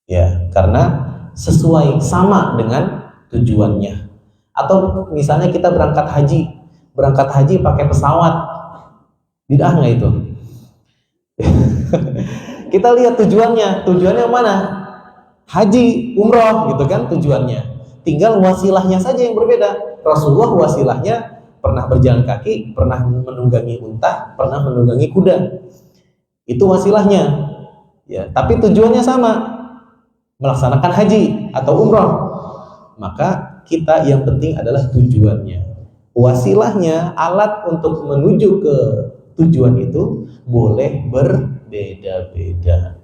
Ya, karena sesuai sama dengan tujuannya. Atau misalnya kita berangkat haji pakai pesawat, bid'ah nggak itu? Kita lihat tujuannya mana? Haji, umroh, gitu kan tujuannya. Tinggal wasilahnya saja yang berbeda. Rasulullah wasilahnya pernah berjalan kaki, pernah menunggangi unta, pernah menunggangi kuda. Itu wasilahnya. Ya, tapi tujuannya sama, melaksanakan haji atau umroh. Maka kita yang penting adalah tujuannya. Wasilahnya, alat untuk menuju ke tujuan itu boleh berbeda-beda.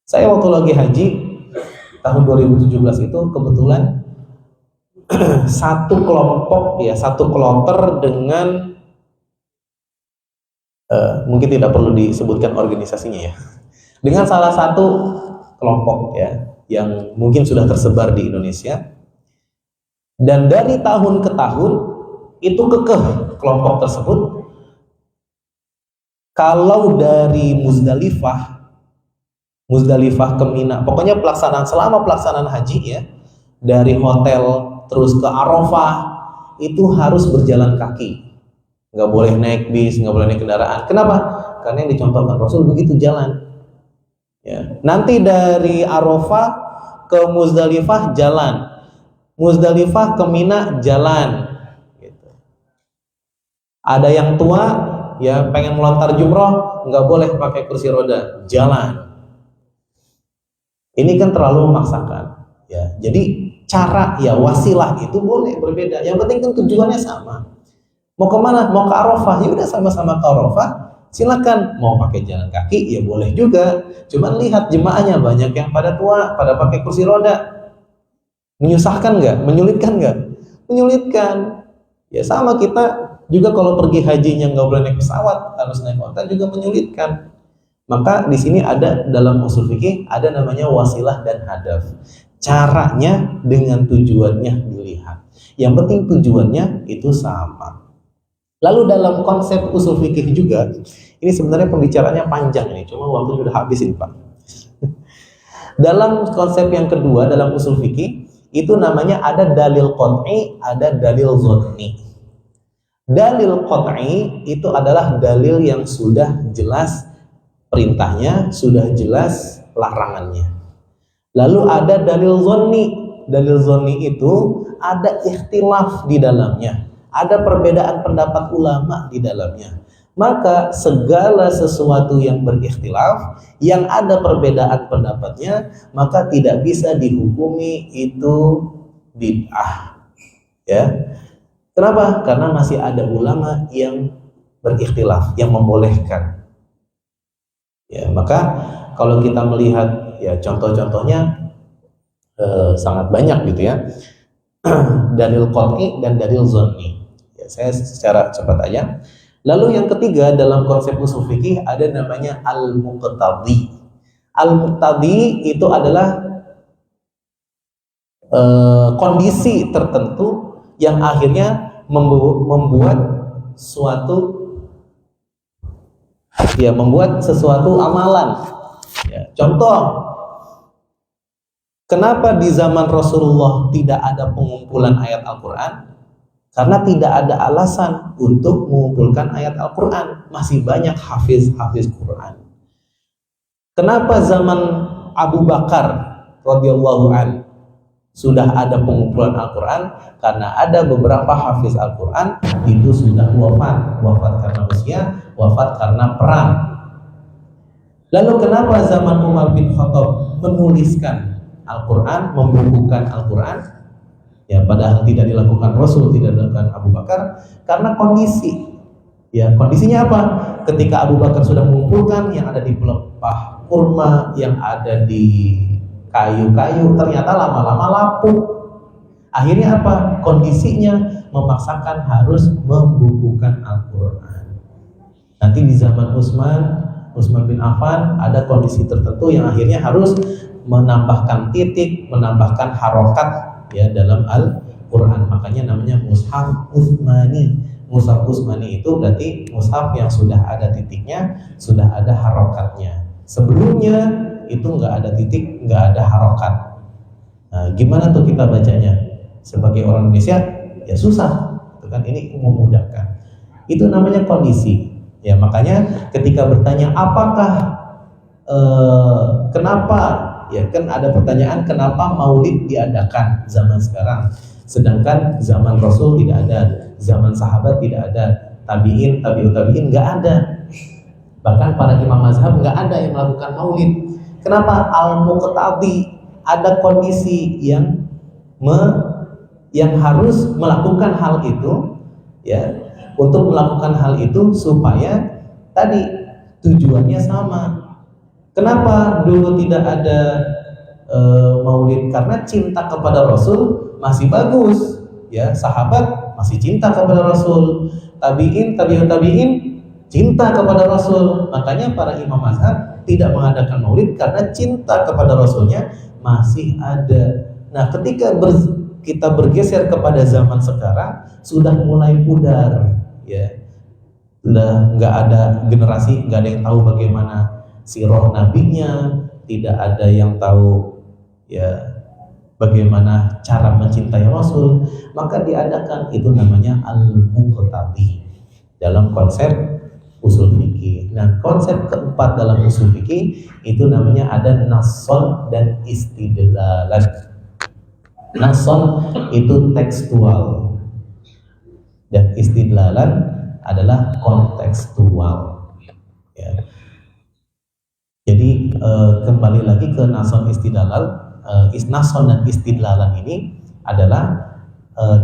Saya waktu lagi haji tahun 2017 itu kebetulan satu kelompok ya, satu kloter dengan mungkin tidak perlu disebutkan organisasinya ya, dengan salah satu kelompok ya yang mungkin sudah tersebar di Indonesia, dan dari tahun ke tahun itu kekeh kelompok tersebut. Kalau dari Muzdalifah ke Mina, pokoknya selama pelaksanaan haji ya, dari hotel terus ke Arafah itu harus berjalan kaki. Nggak boleh naik bis, nggak boleh naik kendaraan. Kenapa? Karena yang dicontohkan Rasul begitu jalan. Ya. Nanti dari Arafah ke Muzdalifah jalan, Muzdalifah ke Mina jalan. Gitu. Ada yang tua ya pengen melontar jumroh, nggak boleh pakai kursi roda, jalan. Ini kan terlalu memaksakan. Ya, jadi cara ya wasilah itu boleh berbeda. Yang penting kan tujuannya sama. Mau kemana? Mau ke Arafah, ya udah sama-sama ke Arafah. Silakan. Mau pakai jalan kaki, ya boleh juga. Cuman lihat jemaahnya banyak yang pada tua, pada pakai kursi roda. Menyusahkan nggak? Menyulitkan nggak? Menyulitkan. Ya sama kita juga kalau pergi hajinya nggak boleh naik pesawat, harus naik hotel juga menyulitkan. Maka di sini ada dalam usul fikih ada namanya wasilah dan hadaf. Caranya dengan tujuannya dilihat. Yang penting tujuannya itu sama. Lalu dalam konsep usul fikih juga, ini sebenarnya pembicaranya panjang ini, cuma waktu sudah habis ini Pak. Dalam konsep yang kedua dalam usul fikih itu namanya ada dalil qat'i, ada dalil dhanni. Dalil qat'i itu adalah dalil yang sudah jelas perintahnya, sudah jelas larangannya. Lalu ada dalil dhanni. Dalil dhanni itu ada ikhtilaf di dalamnya. Ada perbedaan pendapat ulama di dalamnya. Maka segala sesuatu yang berikhtilaf, yang ada perbedaan pendapatnya, maka tidak bisa dihukumi itu bid'ah. Ya. Kenapa? Karena masih ada ulama yang berikhtilaf, yang membolehkan. Ya, maka kalau kita melihat ya contoh-contohnya sangat banyak gitu ya. Dalil qat'i dan dalil dhanni. Ya, saya secara cepat aja. Lalu yang ketiga dalam konsep usul fikih ada namanya al-muqtadi. Al-muqtadi itu adalah kondisi tertentu yang akhirnya membuat sesuatu amalan. Ya, contoh, kenapa di zaman Rasulullah tidak ada pengumpulan ayat Al-Quran? Karena tidak ada alasan untuk mengumpulkan ayat Al-Quran. Masih banyak hafiz Quran. Kenapa zaman Abu Bakar radhiyallahu an sudah ada pengumpulan Al-Quran? Karena ada beberapa hafiz Al-Quran itu sudah wafat karena usia, wafat karena perang. Lalu kenapa zaman Umar bin Khattab menuliskan Al-Quran, membukukan Al-Quran? Ya, padahal tidak dilakukan Rasul, tidak dilakukan Abu Bakar, karena kondisi. Ya, kondisinya apa? Ketika Abu Bakar sudah mengumpulkan yang ada di pelepah kurma, yang ada di kayu-kayu, ternyata lama-lama lapuk. Akhirnya apa? Kondisinya memaksakan harus membukukan Al-Quran. Nanti di zaman Utsman bin Affan ada kondisi tertentu yang akhirnya harus menambahkan titik, menambahkan harokat ya dalam Al-Quran. Makanya namanya mushaf Utsmani. Mushaf Utsmani itu berarti mushaf yang sudah ada titiknya, sudah ada harokatnya. Sebelumnya itu nggak ada titik, nggak ada harokat. Nah, gimana tuh kita bacanya? Sebagai orang Indonesia ya susah, itu kan ini memudahkan. Itu namanya kondisi. Ya makanya ketika bertanya apakah kenapa? Ya kan ada pertanyaan kenapa maulid diadakan zaman sekarang, sedangkan zaman Rasul tidak ada, zaman sahabat tidak ada, tabi'in, tabi'ut tabi'in nggak ada, bahkan para imam mazhab nggak ada yang melakukan maulid. Kenapa? Al-muqtadi, ada kondisi yang harus melakukan hal itu, ya, untuk melakukan hal itu supaya tadi tujuannya sama. Kenapa dulu tidak ada maulid? Karena cinta kepada Rasul masih bagus. ya sahabat masih cinta kepada Rasul, tabi'in, tabi'ut tabi'in cinta kepada Rasul. Makanya para imam mazhab tidak mengadakan maulid karena cinta kepada Rasulnya masih ada. Nah, ketika kita bergeser kepada zaman sekarang, sudah mulai pudar, ya, sudah nggak ada generasi, nggak ada yang tahu bagaimana sirah nabinya, tidak ada yang tahu, ya, bagaimana cara mencintai Rasul. Maka diadakan itu namanya al-muqtadi dalam konsep usul fikih. Nah, konsep keempat dalam usul fikih itu namanya ada nasson dan istidlalan. Nasson itu tekstual dan istidlalan adalah kontekstual, ya. Jadi kembali lagi ke nasson istidlal, nasson dan istidlalan ini adalah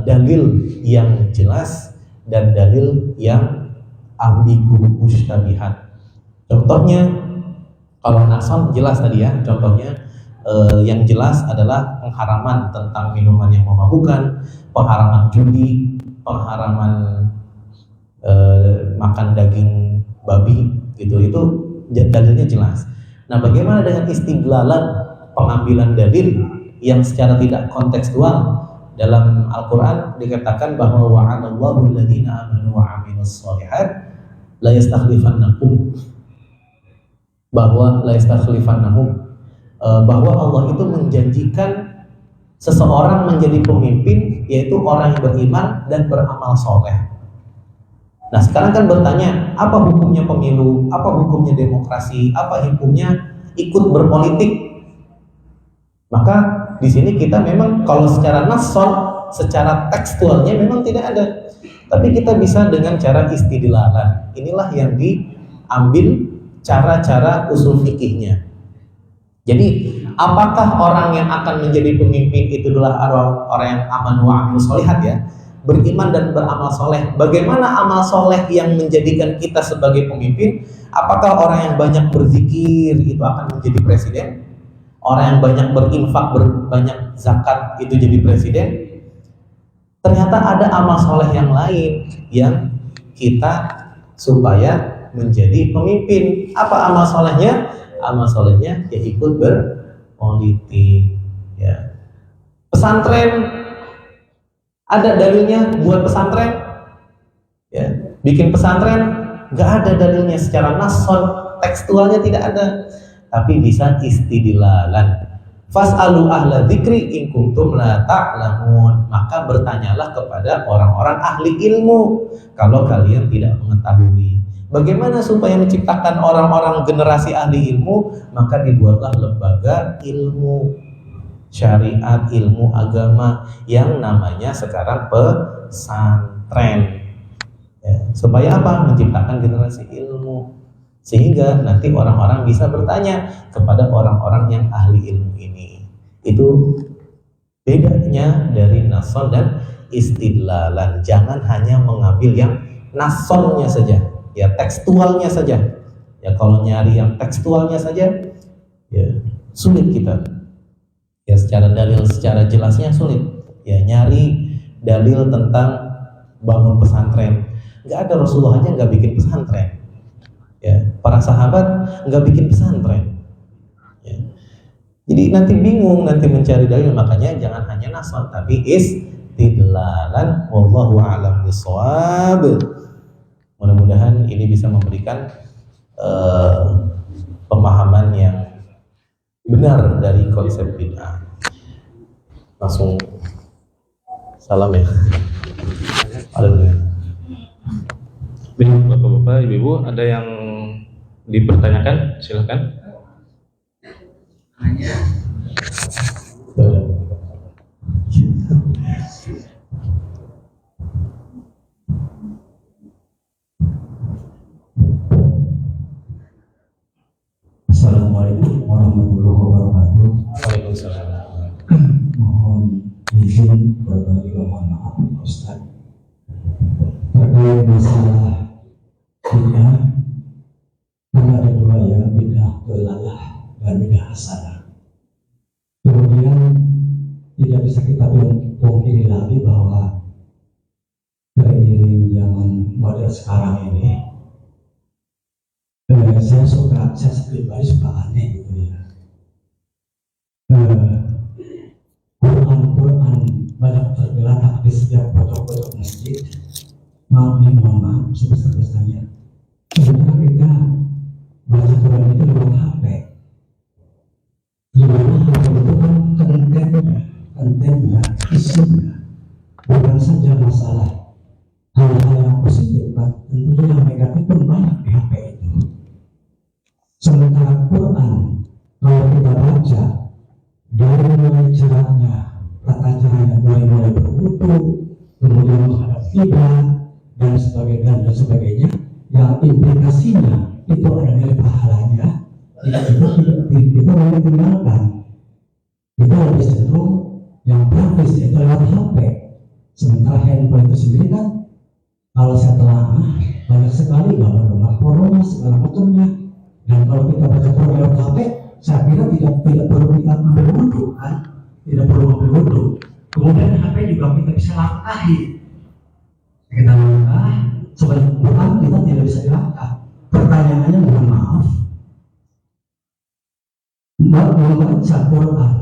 dalil yang jelas dan dalil yang ambigu mustabihat. Contohnya kalau nasson jelas tadi ya, contohnya yang jelas adalah pengharaman tentang minuman yang memabukkan, pengharaman judi, pengharaman makan daging babi, gitu. Itu dalilnya jelas. Nah, bagaimana dengan istidlalan, pengambilan dalil yang secara tidak kontekstual? Dalam Al-Quran dikatakan bahwa wa'adallahu alladhina amanu wa 'amilus shalihat la yastakhlifannahum, bahwa la yastakhlifannahum, bahwa Allah itu menjanjikan seseorang menjadi pemimpin, yaitu orang yang beriman dan beramal soleh. Nah, sekarang kan bertanya, apa hukumnya pemilu, apa hukumnya demokrasi, apa hukumnya ikut berpolitik? Maka di sini kita memang kalau secara nasson, secara tekstualnya memang tidak ada, tapi kita bisa dengan cara istidlalan. Inilah yang diambil cara-cara usul fikihnya. Jadi, apakah orang yang akan menjadi pemimpin itu adalah orang yang aman wa amilus sholihat, ya, beriman dan beramal soleh? Bagaimana amal soleh yang menjadikan kita sebagai pemimpin? Apakah orang yang banyak berzikir itu akan menjadi presiden? Orang yang banyak berinfak, banyak zakat itu jadi presiden? Ternyata ada amal soleh yang lain yang kita supaya menjadi pemimpin. Apa amal solehnya? Amal solehnya ya ikut berpolitik, ya. Pesantren, ada dalilnya buat pesantren, ya. Bikin pesantren nggak ada dalilnya secara nasson, tekstualnya tidak ada, tapi bisa istidlalan. Fas'alu ahla dzikri in kuntum la ta'lamun, maka bertanyalah kepada orang-orang ahli ilmu kalau kalian tidak mengetahui. Bagaimana supaya menciptakan orang-orang generasi ahli ilmu? Maka dibuatlah lembaga ilmu syariat, ilmu agama yang namanya sekarang pesantren, ya. Supaya apa? Menciptakan generasi ilmu, sehingga nanti orang-orang bisa bertanya kepada orang-orang yang ahli ilmu ini. Itu bedanya dari nasson dan istidlalan. Jangan hanya mengambil yang nassonnya saja, ya, tekstualnya saja. Ya, kalau nyari yang tekstualnya saja, ya sulit kita. Ya, secara dalil, secara jelasnya sulit. Ya, nyari dalil tentang bangun pesantren, nggak ada. Rasulullah aja nggak bikin pesantren, ya. Para sahabat nggak bikin pesantren, ya. Jadi nanti bingung, nanti mencari dalil. Makanya jangan hanya nasson, tapi istidlalan. Wallahu a'lam bishawab. Mudah-mudahan ini bisa memberikan pemahaman yang benar dari konsep bid'ah. Langsung salam, ya. Alhamdulillah. Bapak-bapak, ibu-ibu, ada yang dipertanyakan? Silakan. Assalamualaikum warahmatullahi wabarakatuh. Waalaikumsalam. Mohon izin berbagi mohon maaf Ustaz terkait masalah bid'ah. Karena ada dua, ya, bid'ah dalalah dan bid'ah hasanah. Kemudian tidak bisa kita pungkiri lagi bahwa sekarang ini, saya pribadi suka aneh gitu ya. Quran banyak tergeletak di setiap pojok-pojok masjid. Mohon maaf sebesar-besarnya. Sebenarnya kita baca Quran itu lewat HP. Di mana HP itu kan kontennya, isinya, bukan saja masalah hal-hal yang positif, tentunya yang negatif pun banyak di HP itu. Sementara Quran, kalau kita baca dari mulai caranya, tata caranya, mulai berwudu, kemudian menghadap kiblat dan sebagainya, yang implikasinya itu ada nilai pahalanya, kita boleh tinggalkan. Kita lebih cenderung yang praktis yaitu lewat HP. Sementara handphone itu sendiri kan, kalau saya telah banyak sekali gambar-gambar pornonya segala macamnya. Dan kalau kita baca Quran lewat HP, saya kira tidak perlu kita ambil wudhu kan, tidak perlu ambil wudhu. Kemudian HP juga kita bisa langkahi. Kita langkah, sebenarnya Quran kita tidak bisa dilangkah. Pertanyaannya, mohon maaf, membaca Quran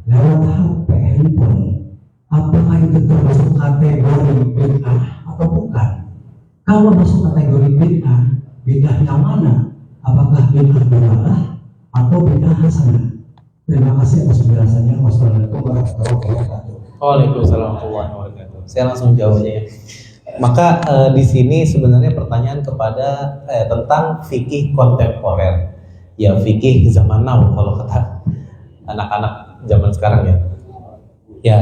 lewat HP, handphone, apakah itu termasuk kategori bid'ah atau bukan? Kalau masuk kategori bid'ah, bid'ah yang mana? Apakah bid'ah dolalah atau bid'ah hasanah? Terima kasih atas penjelasannya. Wassalamualaikum warahmatullahi wabarakatuh. Waalaikumsalam warahmatullahi wabarakatuh. Saya langsung jawabnya ya. Maka di sini sebenarnya pertanyaan kepada tentang fikih kontemporer. Ya, fikih zaman now kalau kata anak-anak zaman sekarang ya. Ya.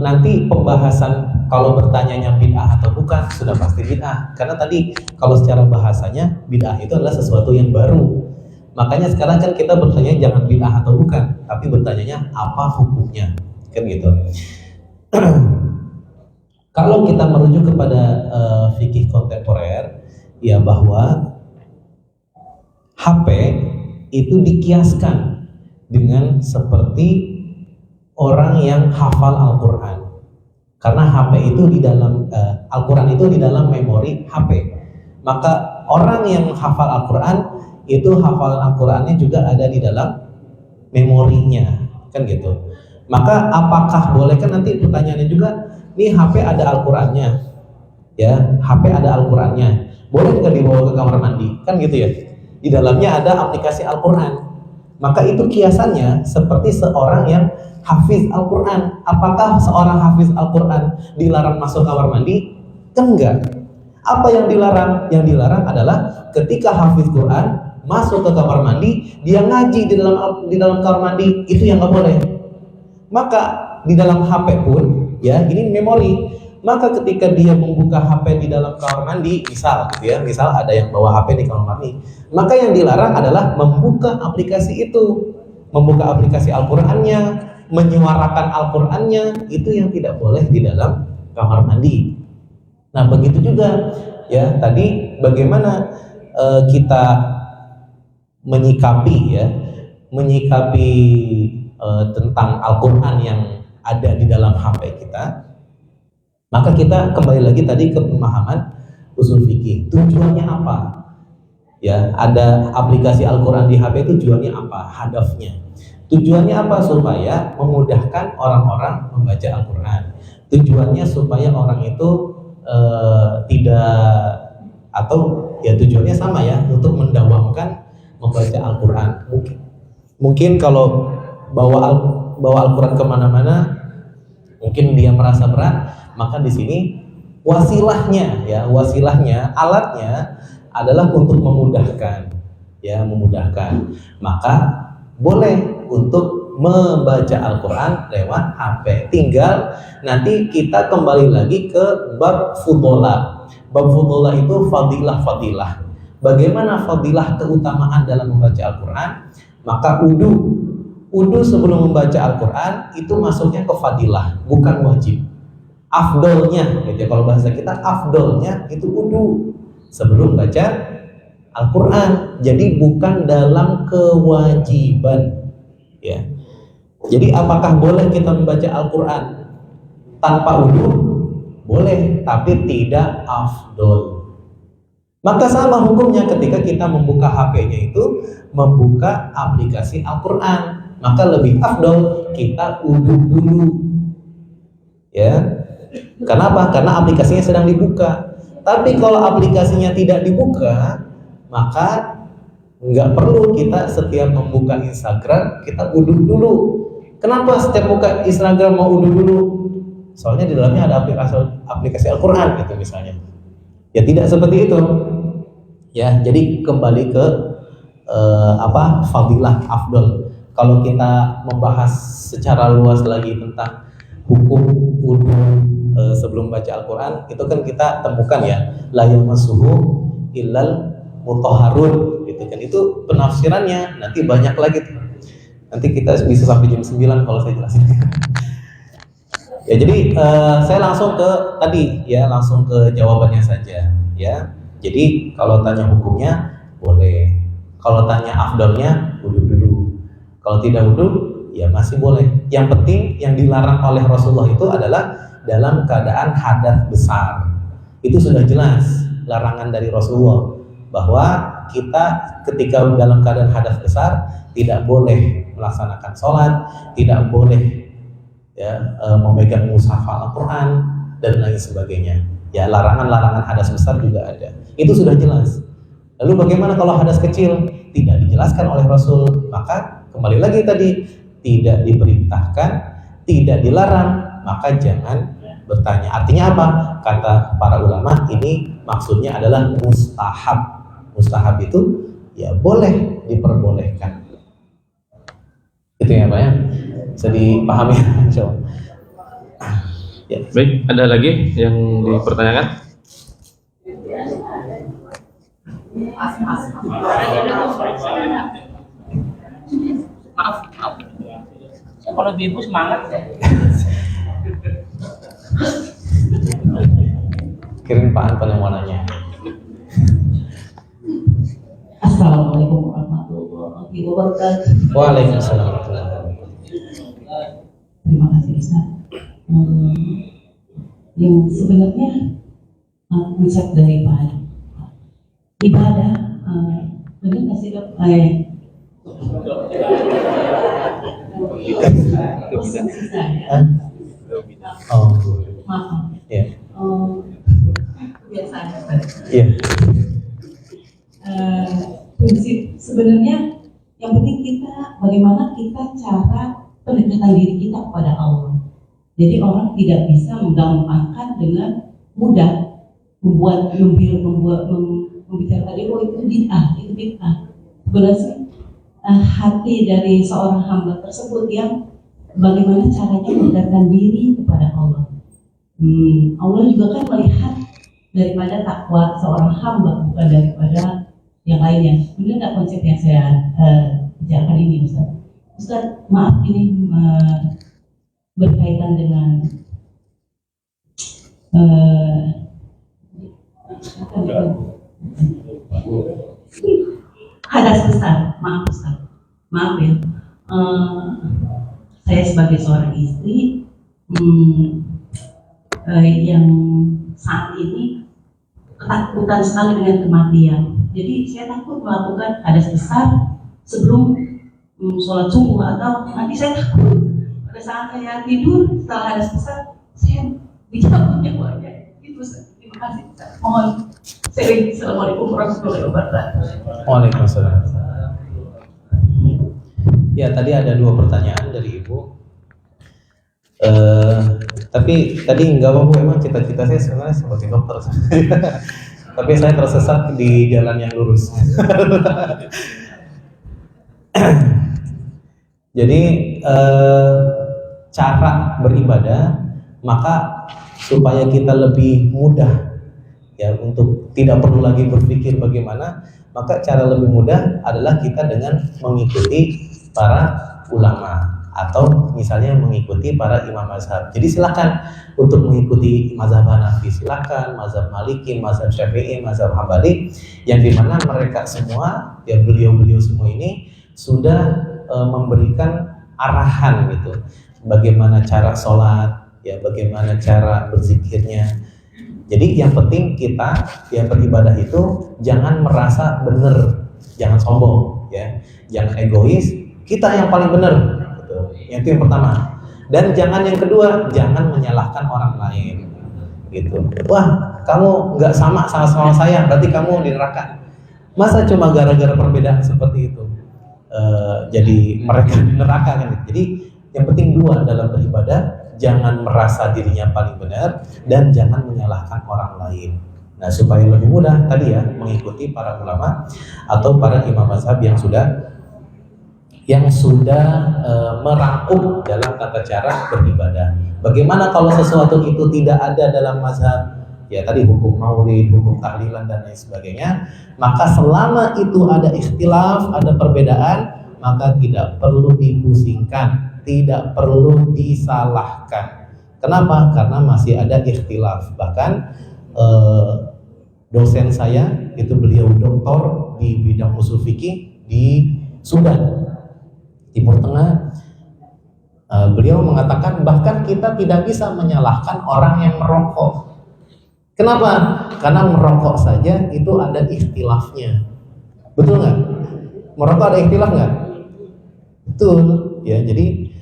Nanti pembahasan kalau bertanyanya bid'ah atau bukan sudah pasti bid'ah, karena tadi kalau secara bahasanya bid'ah itu adalah sesuatu yang baru. Makanya sekarang kan kita bertanya jangan bid'ah atau bukan, tapi bertanyanya apa hukumnya, kan gitu. Kalau kita merujuk kepada fikih kontemporer, ya bahwa HP itu dikiaskan dengan seperti orang yang hafal Al-Quran. Karena HP itu di dalam Al-Quran itu di dalam memori HP. Maka orang yang hafal Al-Quran itu hafalan Al-Qurannya juga ada di dalam memorinya, kan gitu. Maka apakah boleh, kan nanti pertanyaannya juga, nih HP ada Al-Qurannya, ya HP ada Al-Qurannya, boleh nggak dibawa ke kamar mandi, kan gitu ya. Di dalamnya ada aplikasi Al-Quran. Maka itu kiasannya seperti seorang yang hafiz Al-Quran. Apakah seorang hafiz Al-Quran dilarang masuk kamar mandi? Kan enggak. Apa yang dilarang? Yang dilarang adalah ketika hafiz Quran masuk ke kamar mandi, dia ngaji di dalam kamar mandi, itu yang nggak boleh. Maka di dalam HP pun, ya ini memori. Maka ketika dia membuka HP di dalam kamar mandi, misal gitu ya, misal ada yang bawa HP di kamar mandi, maka yang dilarang adalah membuka aplikasi itu, membuka aplikasi Al-Qur'annya, menyuarakan Al-Qur'annya, itu yang tidak boleh di dalam kamar mandi. Nah, begitu juga ya tadi bagaimana kita menyikapi tentang Al-Qur'an yang ada di dalam HP kita. Maka kita kembali lagi tadi ke pemahaman usul fikih. Tujuannya apa? Ya, ada aplikasi Al-Quran di HP, tujuannya apa? Hadafnya. Tujuannya apa? Supaya memudahkan orang-orang membaca Al-Quran. Tujuannya supaya orang itu tujuannya sama ya, untuk mendawamkan membaca Al-Quran. Mungkin kalau bawa Al-Quran kemana-mana, mungkin dia merasa berat. Maka di sini wasilahnya, alatnya adalah untuk memudahkan, Maka boleh untuk membaca Al-Quran lewat HP. Tinggal nanti kita kembali lagi ke bab fudolah. Bab fudolah itu fadilah. Bagaimana fadilah keutamaan dalam membaca Al-Quran? Maka wudu sebelum membaca Al-Quran itu masuknya ke fadilah, bukan wajib. Afdolnya, gitu ya, kalau bahasa kita afdolnya itu wudu sebelum baca Al-Quran. Jadi bukan dalam kewajiban, ya. Jadi apakah boleh kita membaca Al-Quran tanpa wudu? boleh, tapi tidak afdol. Maka sama hukumnya ketika kita membuka HP-nya itu membuka aplikasi Al-Quran, maka lebih afdol kita uduk dulu, ya. Kenapa? Karena aplikasinya sedang dibuka. Tapi kalau aplikasinya tidak dibuka, maka nggak perlu kita setiap membuka Instagram kita uduk dulu. Kenapa setiap buka Instagram mau uduk dulu? Soalnya di dalamnya ada aplikasi Al-Quran gitu misalnya. Ya tidak seperti itu. Ya, jadi kembali ke fadilah afdol. Kalau kita membahas secara luas lagi tentang hukum wudu sebelum baca Al-Quran, itu kan kita temukan ya, la yamassuhu illal mutahharun gitu kan. Itu penafsirannya nanti banyak lagi tuh. Nanti kita bisa sampai jam 9 kalau saya jelasin. Ya, jadi saya langsung ke tadi ya, langsung ke jawabannya saja ya. Jadi kalau tanya hukumnya boleh, kalau tanya afdalnya wudu dulu. Kalau tidak wudu ya masih boleh. Yang penting yang dilarang oleh Rasulullah itu adalah dalam keadaan hadas besar. Itu sudah jelas larangan dari Rasulullah bahwa kita ketika dalam keadaan hadas besar tidak boleh melaksanakan sholat, tidak boleh ya memegang mushaf Al-Quran dan lain sebagainya. Ya, larangan-larangan hadas besar juga ada. Itu sudah jelas. Lalu bagaimana kalau hadas kecil? Tidak dijelaskan oleh Rasul. Maka kembali lagi tadi, tidak diperintahkan, tidak dilarang, maka jangan bertanya. Artinya apa? Kata para ulama, ini maksudnya adalah mustahab. Mustahab itu ya boleh diperbolehkan. Itu ya Pak ya? Bisa dipahami ya? Ya. Baik, ada lagi yang dipertanyakan? Maaf. Kalau ibu semangat ya. Kirim Pak Anton yang warnanya. Assalamualaikum warahmatullahi wabarakatuh. Waalaikumsalam warahmatullahi wabarakatuh. Terima kasih Ustaz. Yang sebenarnya konsep dari ibadah benar nggak sih Dok? Oh, Maaf. ya. Biasa. Iya. Prinsip sebenarnya yang penting kita bagaimana kita cara pendekatan diri kita kepada Allah. Jadi orang tidak bisa menggampangkan dengan mudah membicarakan itu bid'ah, itu bid'ah. Sebenarnya hati dari seorang hamba tersebut yang bagaimana caranya mendekatkan diri kepada Allah. Allah juga kan melihat daripada takwa seorang hamba, bukan daripada yang lainnya. Benar nggak konsep yang saya bicarakan ini, Ustaz? Ustaz, maaf ini berkaitan dengan hadas besar. Maaf Ustaz, maaf ya. Saya sebagai seorang istri yang saat ini ketakutan sekali dengan kematian. Jadi saya takut melakukan hadas besar sebelum sholat subuh, atau nanti saya takut pada saat saya tidur setelah hadas besar saya dicabut nyawanya. Itu terima kasih. Mohon sering. Assalamualaikum warahmatullahi wabarakatuh. Waalaikumsalam. Ya, tadi ada 2 pertanyaan dari Ibu. Tapi tadi nggak apa-apa, emang cita-cita saya sebenarnya sebagai dokter. Tapi saya tersesat di jalan yang lurus. Jadi cara beribadah, maka supaya kita lebih mudah ya untuk tidak perlu lagi berpikir bagaimana, maka cara lebih mudah adalah kita dengan mengikuti para ulama atau misalnya mengikuti para imam mazhab. Jadi silakan untuk mengikuti mazhab Hanafi, silakan mazhab Maliki, mazhab Syafi'i, mazhab Hambali, yang dimana mereka semua ya beliau-beliau semua ini sudah memberikan arahan gitu, bagaimana cara sholat, ya bagaimana cara berzikirnya. Jadi yang penting kita yang beribadah itu jangan merasa benar, jangan sombong, ya, jangan egois. Kita yang paling benar, gitu. Itu yang pertama. Dan jangan yang kedua, jangan menyalahkan orang lain, gitu. Wah, kamu nggak sama saya, berarti kamu di neraka. Masa cuma gara-gara perbedaan seperti itu jadi mereka di neraka kan? Jadi yang penting dua dalam beribadah. Jangan merasa dirinya paling benar dan jangan menyalahkan orang lain. Nah, supaya lebih mudah tadi ya mengikuti para ulama atau para imam mazhab yang sudah merangkum dalam tata cara beribadah. Bagaimana kalau sesuatu itu tidak ada dalam mazhab? Ya tadi hukum maulid, hukum tahlilan dan lain sebagainya. Maka selama itu ada ikhtilaf, ada perbedaan, maka tidak perlu dipusingkan. Tidak perlu disalahkan. Kenapa? Karena masih ada ikhtilaf. Bahkan dosen saya itu beliau doktor di bidang usul fikih di Sudan, Timur Tengah. Beliau mengatakan bahkan kita tidak bisa menyalahkan orang yang merokok. Kenapa? Karena merokok saja itu ada ikhtilafnya. Betul nggak? Merokok ada ikhtilaf nggak? Betul. Ya, jadi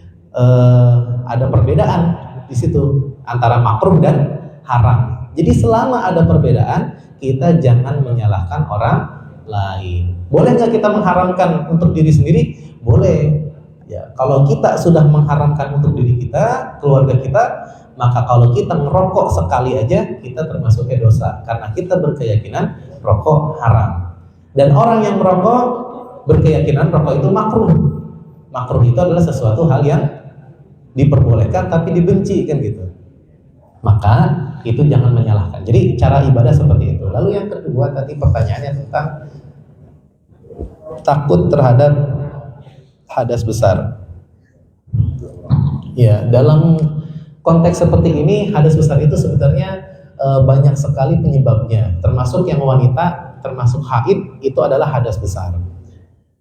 ada perbedaan di situ antara makruh dan haram. Jadi selama ada perbedaan, kita jangan menyalahkan orang lain. Boleh nggak kita mengharamkan untuk diri sendiri? Boleh. Ya, kalau kita sudah mengharamkan untuk diri kita, keluarga kita, maka kalau kita merokok sekali aja, kita termasuknya dosa karena kita berkeyakinan rokok haram. Dan orang yang merokok berkeyakinan rokok itu makruh. Makruh itu adalah sesuatu hal yang diperbolehkan tapi dibenci kan gitu. Maka itu jangan menyalahkan. Jadi cara ibadah seperti itu. Lalu yang kedua tadi pertanyaannya tentang takut terhadap hadas besar. Ya, dalam konteks seperti ini hadas besar itu sebenarnya banyak sekali penyebabnya. Termasuk yang wanita, termasuk haid itu adalah hadas besar.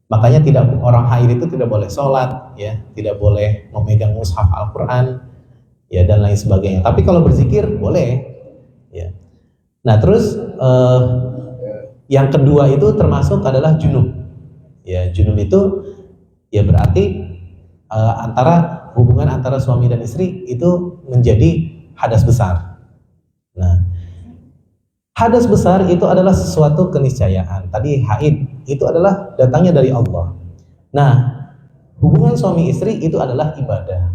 Makanya orang haid itu tidak boleh sholat, ya, tidak boleh memegang mushaf Al-Quran, ya, dan lain sebagainya. Tapi kalau berzikir boleh, ya. Nah terus yang kedua itu termasuk adalah junub. Ya, junub itu ya berarti hubungan antara suami dan istri itu menjadi hadas besar. Nah, hadas besar itu adalah sesuatu keniscayaan. Tadi haid itu adalah datangnya dari Allah. Nah, hubungan suami istri itu adalah ibadah.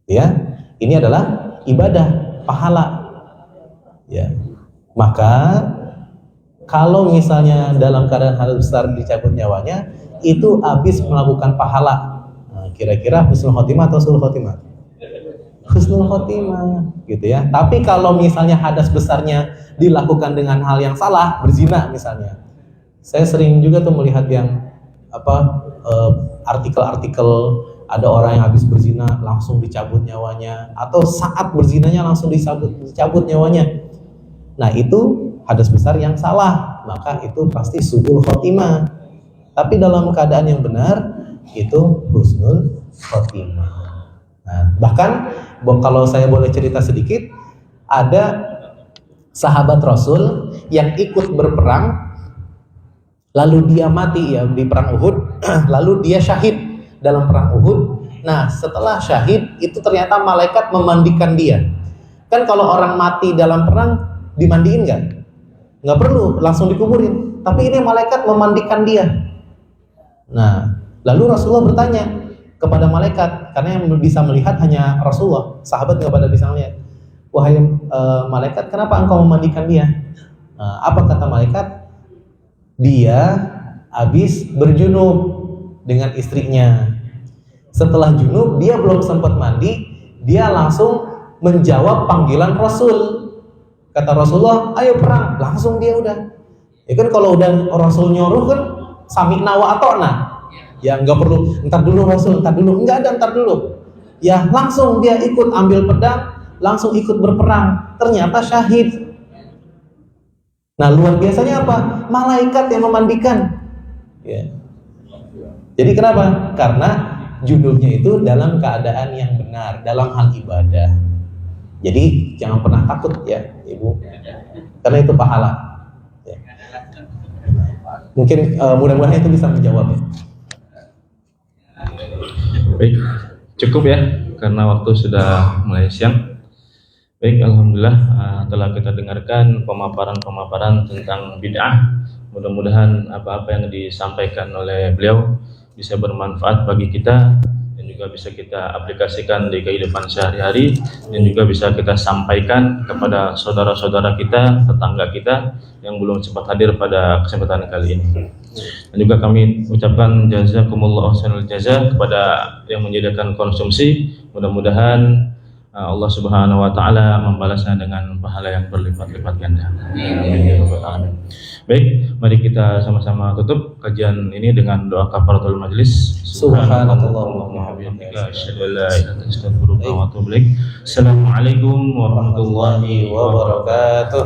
Ya, ini adalah ibadah, pahala. Ya, maka kalau misalnya dalam keadaan hadas besar dicabut nyawanya, itu habis melakukan pahala. Nah, kira-kira husnul khotimah atau sul khotimah? Husnul khotimah, gitu ya. Tapi kalau misalnya hadas besarnya dilakukan dengan hal yang salah, berzina misalnya. Saya sering juga tuh melihat yang artikel-artikel ada orang yang habis berzina langsung dicabut nyawanya, atau saat berzinanya langsung dicabut nyawanya. Nah, itu hadas besar yang salah, maka itu pasti su'ul khotimah. Tapi dalam keadaan yang benar itu husnul khotimah. Nah, bahkan kalau saya boleh cerita sedikit, ada sahabat Rasul yang ikut berperang, lalu dia mati ya di perang Uhud, lalu dia syahid dalam perang Uhud. Nah, setelah syahid itu ternyata malaikat memandikan dia. Kan kalau orang mati dalam perang dimandiin nggak? Nggak perlu, langsung dikuburin. Tapi ini malaikat memandikan dia. Nah, lalu Rasulullah bertanya kepada malaikat, karena yang bisa melihat hanya Rasulullah, sahabat nggak pada bisa melihat. Wahai malaikat, kenapa engkau memandikan dia? Apa kata malaikat? Dia habis berjunub dengan istrinya. Setelah junub, dia belum sempat mandi, dia langsung menjawab panggilan Rasul. Kata Rasulullah, ayo perang. Langsung dia udah. Ya kan kalau udah Rasul nyuruh kan sami'na wa ata'na. Ya nggak perlu, ntar dulu Rasul, ntar dulu. Enggak ada ntar dulu. Ya langsung dia ikut ambil pedang, langsung ikut berperang. Ternyata syahid. Nah, luar biasanya apa? Malaikat yang memandikan. Ya. Jadi kenapa? Karena junubnya itu dalam keadaan yang benar, dalam hal ibadah. Jadi jangan pernah takut ya Ibu, karena itu pahala. Ya. Mungkin mudah-mudahan itu bisa menjawab ya. Baik, cukup ya karena waktu sudah mulai siang. Baik, alhamdulillah telah kita dengarkan pemaparan tentang bid'ah. Mudah-mudahan apa-apa yang disampaikan oleh beliau bisa bermanfaat bagi kita dan juga bisa kita aplikasikan di kehidupan sehari-hari dan juga bisa kita sampaikan kepada saudara-saudara kita, tetangga kita yang belum sempat hadir pada kesempatan kali ini. Dan juga kami ucapkan jazakumullah ahsanul jaza kepada yang menyediakan konsumsi. Mudah-mudahan Allah Subhanahu wa taala membalasnya dengan pahala yang berlipat-lipat ganda. Amin ya rabbal alamin. Baik, mari kita sama-sama tutup kajian ini dengan doa kafaratul majelis. Subhanallahumma wa bihamdika asyhadu an la ilaha illa anta astaghfiruka wa atubu ilaik. Assalamualaikum warahmatullahi wabarakatuh.